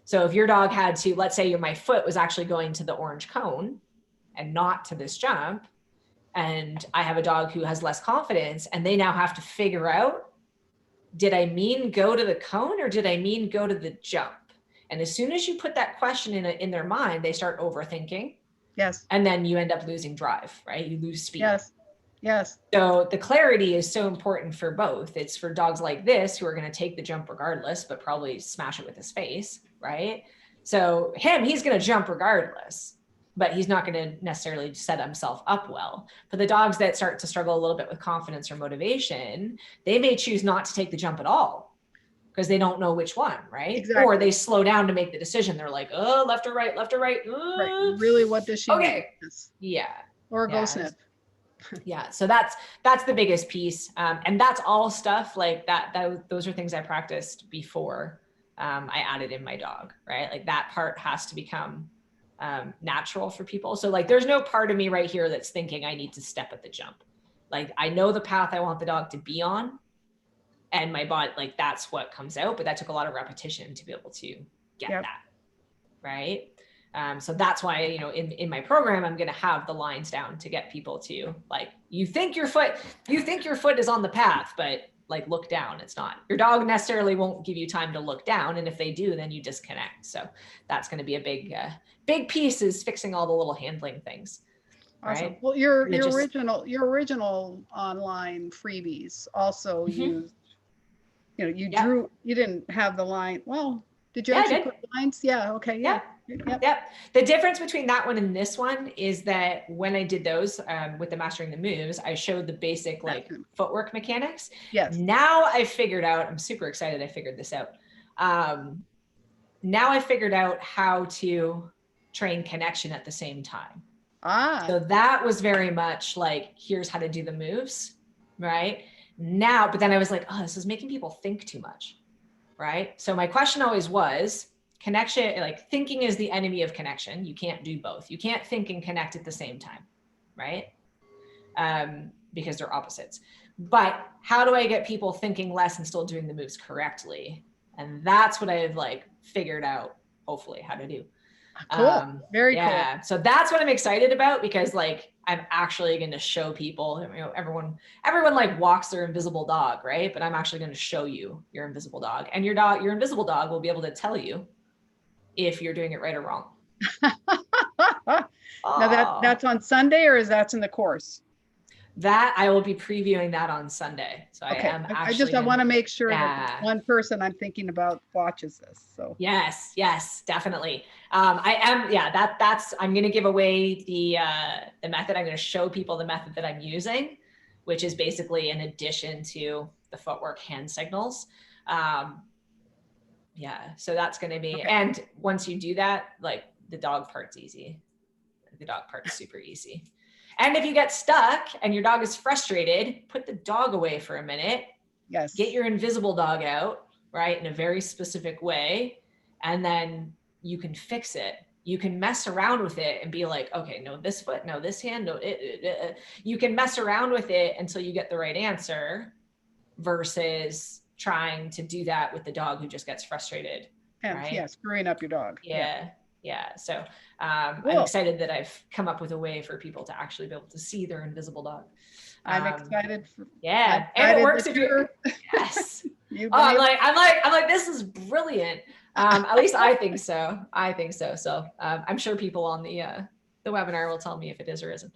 So if your dog had to, let's say my foot was actually going to the orange cone and not to this jump, and I have a dog who has less confidence and they now have to figure out, did I mean go to the cone or did I mean go to the jump? And as soon as you put that question in their mind, they start overthinking. Yes. And then you end up losing drive, right? You lose speed. Yes. Yes. So the clarity is so important for both. It's for dogs like this who are going to take the jump regardless, but probably smash it with his face, right? So he's going to jump regardless, but he's not going to necessarily set himself up well. For the dogs that start to struggle a little bit with confidence or motivation, they may choose not to take the jump at all because they don't know which one, right? Exactly. Or they slow down to make the decision. They're like, oh, left or right, left or right. Right. Really, what does she okay. want? Yeah. Or go sniff. Yeah. So that's the biggest piece. And that's all stuff like that. Those are things I practiced before I added in my dog, right? Like that part has to become natural for people. So like, there's no part of me right here that's thinking I need to step at the jump. Like I know the path I want the dog to be on and my body, like that's what comes out, but that took a lot of repetition to be able to get that. Right. So that's why, in my program, I'm going to have the lines down to get people to like, you think your foot is on the path, but like look down, it's not. Your dog necessarily won't give you time to look down. And if they do, then you disconnect. So that's going to be a big piece is fixing all the little handling things. Awesome. Right. Well, your original online freebies also used, you drew, you didn't have the line. Well, did you actually put lines? Yeah. Okay. Yeah. Yep. The difference between that one and this one is that when I did those with the Mastering the Moves, I showed the basic like footwork mechanics. Yes. Now I figured out, I'm super excited I figured this out. Now I figured out how to train connection at the same time. So that was very much like, here's how to do the moves, right? Now, but then I was like, oh, this is making people think too much, right? So my question always was, connection, like thinking is the enemy of connection. You can't do both. You can't think and connect at the same time, right? Because they're opposites. But how do I get people thinking less and still doing the moves correctly? And that's what I've like figured out, hopefully, how to do. Cool. Very cool. So that's what I'm excited about because like I'm actually going to show people, everyone like walks their invisible dog, right? But I'm actually going to show you your invisible dog, and your invisible dog will be able to tell you if you're doing it right or wrong. Now that's on Sunday, or is that in the course? That I will be previewing that on Sunday. So I Okay, am I actually want to make sure that yeah. one person I'm thinking about watches this, so. Yes, definitely. I am, yeah, I'm going to give away the method. I'm going to show people the method that I'm using, which is basically in addition to the footwork hand signals. Yeah, so that's going to be, Okay. and once you do that, like the dog part's easy. The dog part's super easy. And if you get stuck and your dog is frustrated, put the dog away for a minute. Yes. Get your invisible dog out, right, in a very specific way, and then you can fix it. You can mess around with it and be like, okay, no, this foot, no, this hand, no, you can mess around with it until you get the right answer versus trying to do that with the dog who just gets frustrated, And right? yeah, screwing up your dog. Yeah. So Cool. I'm excited that I've come up with a way for people to actually be able to see their invisible dog. I'm excited. Yeah, and it works if you're. Yes. I'm like, this is brilliant. At least I think so. So I'm sure people on the webinar will tell me if it is or isn't.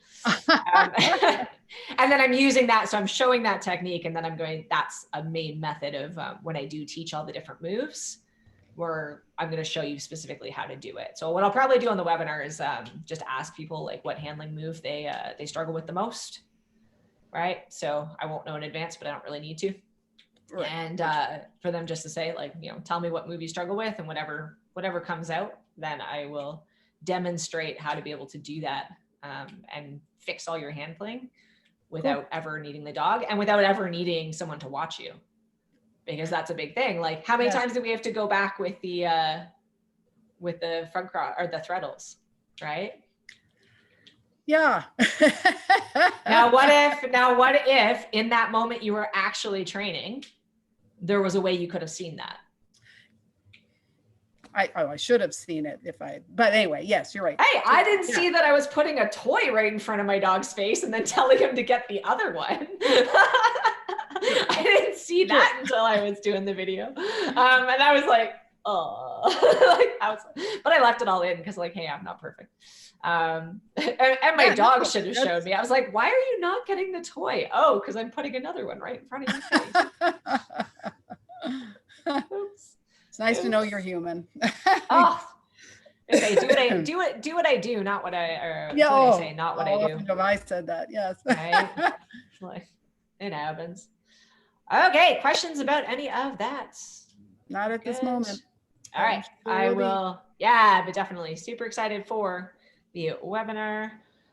And then I'm using that. So I'm showing that technique, and then that's a main method of when I do teach all the different moves, where I'm going to show you specifically how to do it. So what I'll probably do on the webinar is just ask people like what handling move they struggle with the most. Right. So I won't know in advance, but I don't really need to. Right. And for them just to say, like, tell me what move you struggle with, and whatever comes out, then I will demonstrate how to be able to do that and fix all your handling without ever needing the dog and without ever needing someone to watch you, because that's a big thing. Like, how many times do we have to go back with the front cross or the threadles, right? Yeah. Now what if in that moment you were actually training, there was a way you could have seen that? I should have seen it but anyway, yes, you're right. Hey, I didn't see that I was putting a toy right in front of my dog's face and then telling him to get the other one. I didn't see that until I was doing the video. And I was like, oh, but I left it all in because, like, hey, I'm not perfect. And my dog should have showed me. I was like, why are you not getting the toy? Oh, because I'm putting another one right in front of your face. Oops. It's nice to know you're human. Oh, okay. Do what I do, not what I. What I say, not what I do. Have I said that? Yes. Right. Like, it happens. Okay. Questions about any of that? Not at this moment. All right. I will. Yeah, but definitely super excited for the webinar.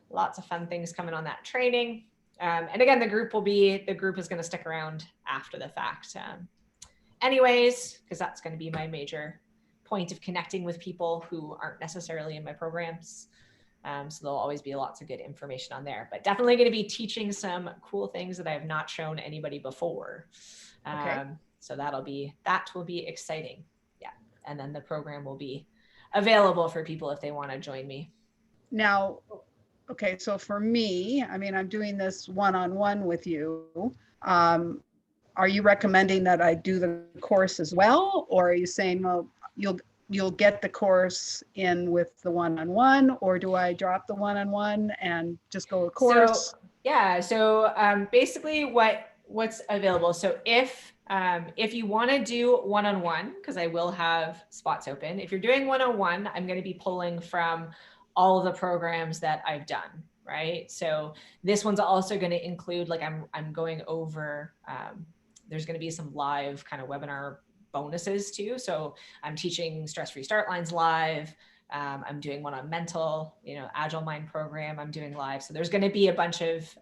Lots of fun things coming on that training. And again, the group is going to stick around after the fact. Anyways, because that's going to be my major point of connecting with people who aren't necessarily in my programs. So there'll always be lots of good information on there, but definitely going to be teaching some cool things that I have not shown anybody before. So that will be exciting. Yeah. And then the program will be available for people if they want to join me. Now, okay. So for me, I mean, I'm doing this one-on-one with you. Are you recommending that I do the course as well? Or are you saying, well, you'll get the course in with the one-on-one, or do I drop the one-on-one and just go to course? So basically what's available. So if you want to do one-on-one, because I will have spots open. If you're doing one-on-one, I'm going to be pulling from all of the programs that I've done, right? So this one's also going to include, like, I'm going over, there's going to be some live kind of webinar bonuses too. So I'm teaching stress-free start lines live. I'm doing one on mental, Agile Mind program I'm doing live. So there's going to be a bunch of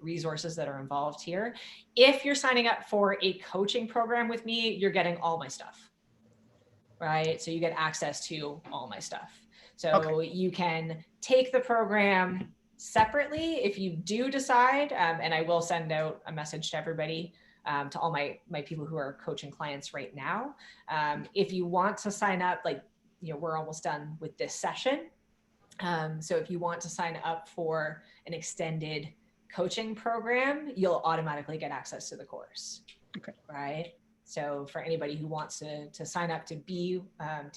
resources that are involved here. If you're signing up for a coaching program with me, you're getting all my stuff, right? So you get access to all my stuff. So you can take the program separately if you do decide, and I will send out a message to everybody, to all my people who are coaching clients right now. If you want to sign up, like, we're almost done with this session. So if you want to sign up for an extended coaching program, you'll automatically get access to the course. Okay. Right. So for anybody who wants to sign up to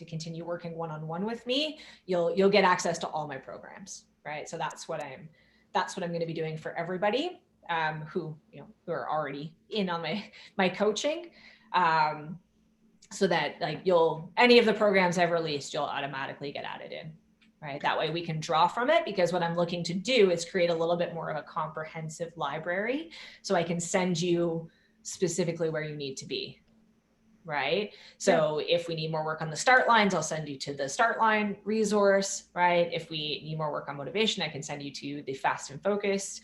continue working one-on-one with me, you'll get access to all my programs. Right. So that's what I'm going to be doing for everybody. who are already in on my coaching, so that like any of the programs I've released, you'll automatically get added in, right? That way we can draw from it, because what I'm looking to do is create a little bit more of a comprehensive library, so I can send you specifically where you need to be, right? So if we need more work on the start lines, I'll send you to the start line resource, right? If we need more work on motivation, I can send you to the fast and focused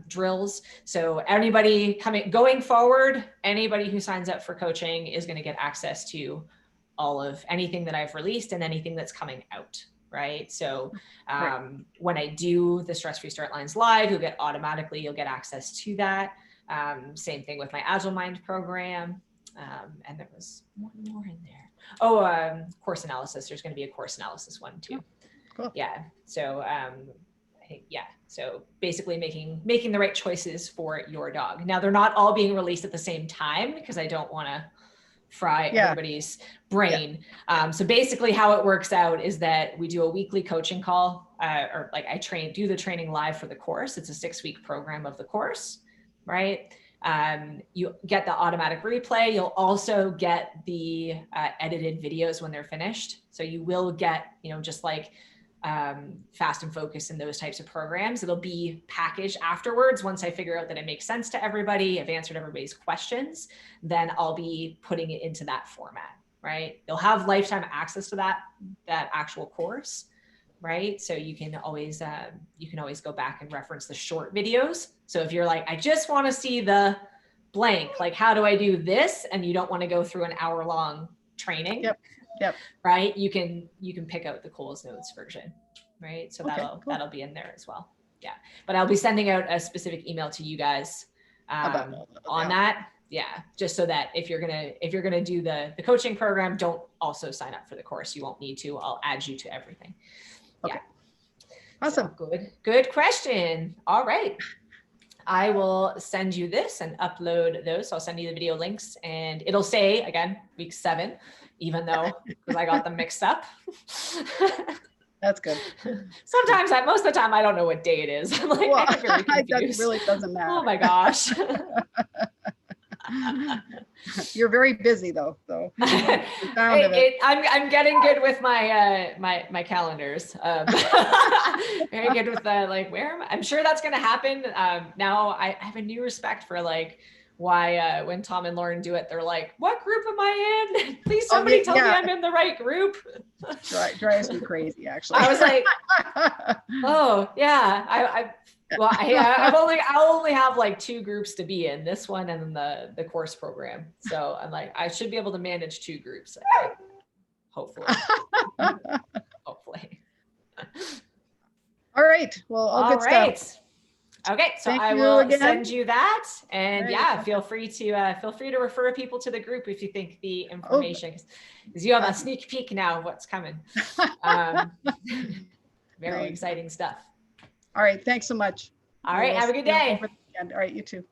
drills. So anybody going forward, anybody who signs up for coaching is going to get access to all of anything that I've released and anything that's coming out, right? So when I do the Stress-Free Start Lines live, you'll get access to that. Same thing with my Agile Mind program. And there was one more in there. Course analysis. There's going to be a course analysis one too. Cool. Yeah. So, so basically making the right choices for your dog. Now they're not all being released at the same time, because I don't want to fry everybody's brain. So basically how it works out is that we do a weekly coaching call, or like I do the training live for the course. It's a 6-week program of the course, right? You get the automatic replay. You'll also get the edited videos when they're finished. So you will get, just like Fast and Focus and those types of programs, it'll be packaged afterwards. Once I figure out that it makes sense to everybody, I've answered everybody's questions, then I'll be putting it into that format, right? You'll have lifetime access to that actual course, right? So you can always go back and reference the short videos. So if you're like, I just want to see the blank, like how do I do this? And you don't want to go through an hour-long training, right? You can pick out the Coles Notes version, right? So that'll be in there as well. Yeah, but I'll be sending out a specific email to you guys on that. Yeah, just so that if you're gonna do the coaching program, don't also sign up for the course. You won't need to. I'll add you to everything. Okay. Awesome. So good question. All right. I will send you this and upload those. So I'll send you the video links, and it'll say again, week 7, even though, because I got them mixed up. That's good. Sometimes most of the time, I don't know what day it is. I'm like, I'm very confused. That really doesn't matter. Oh my gosh. You're very busy though. I'm getting good with my calendars. Very good with where am I? I'm sure that's going to happen. Now I have a new respect for why when Tom and Lauren do it, they're like, what group am I in? Please somebody tell me I'm in the right group. Drives me crazy, actually. I was like, oh yeah, I'll only have 2 groups to be in, this one and then the course program. So I'm like, I should be able to manage 2 groups, I think. Hopefully. Hopefully. All right. Well, all good stuff. Okay, so I will send you that, and feel free to refer people to the group if you think the information, because you have a sneak peek now of what's coming. Very exciting stuff. All right, thanks so much. All right, have a good day. All right, you too.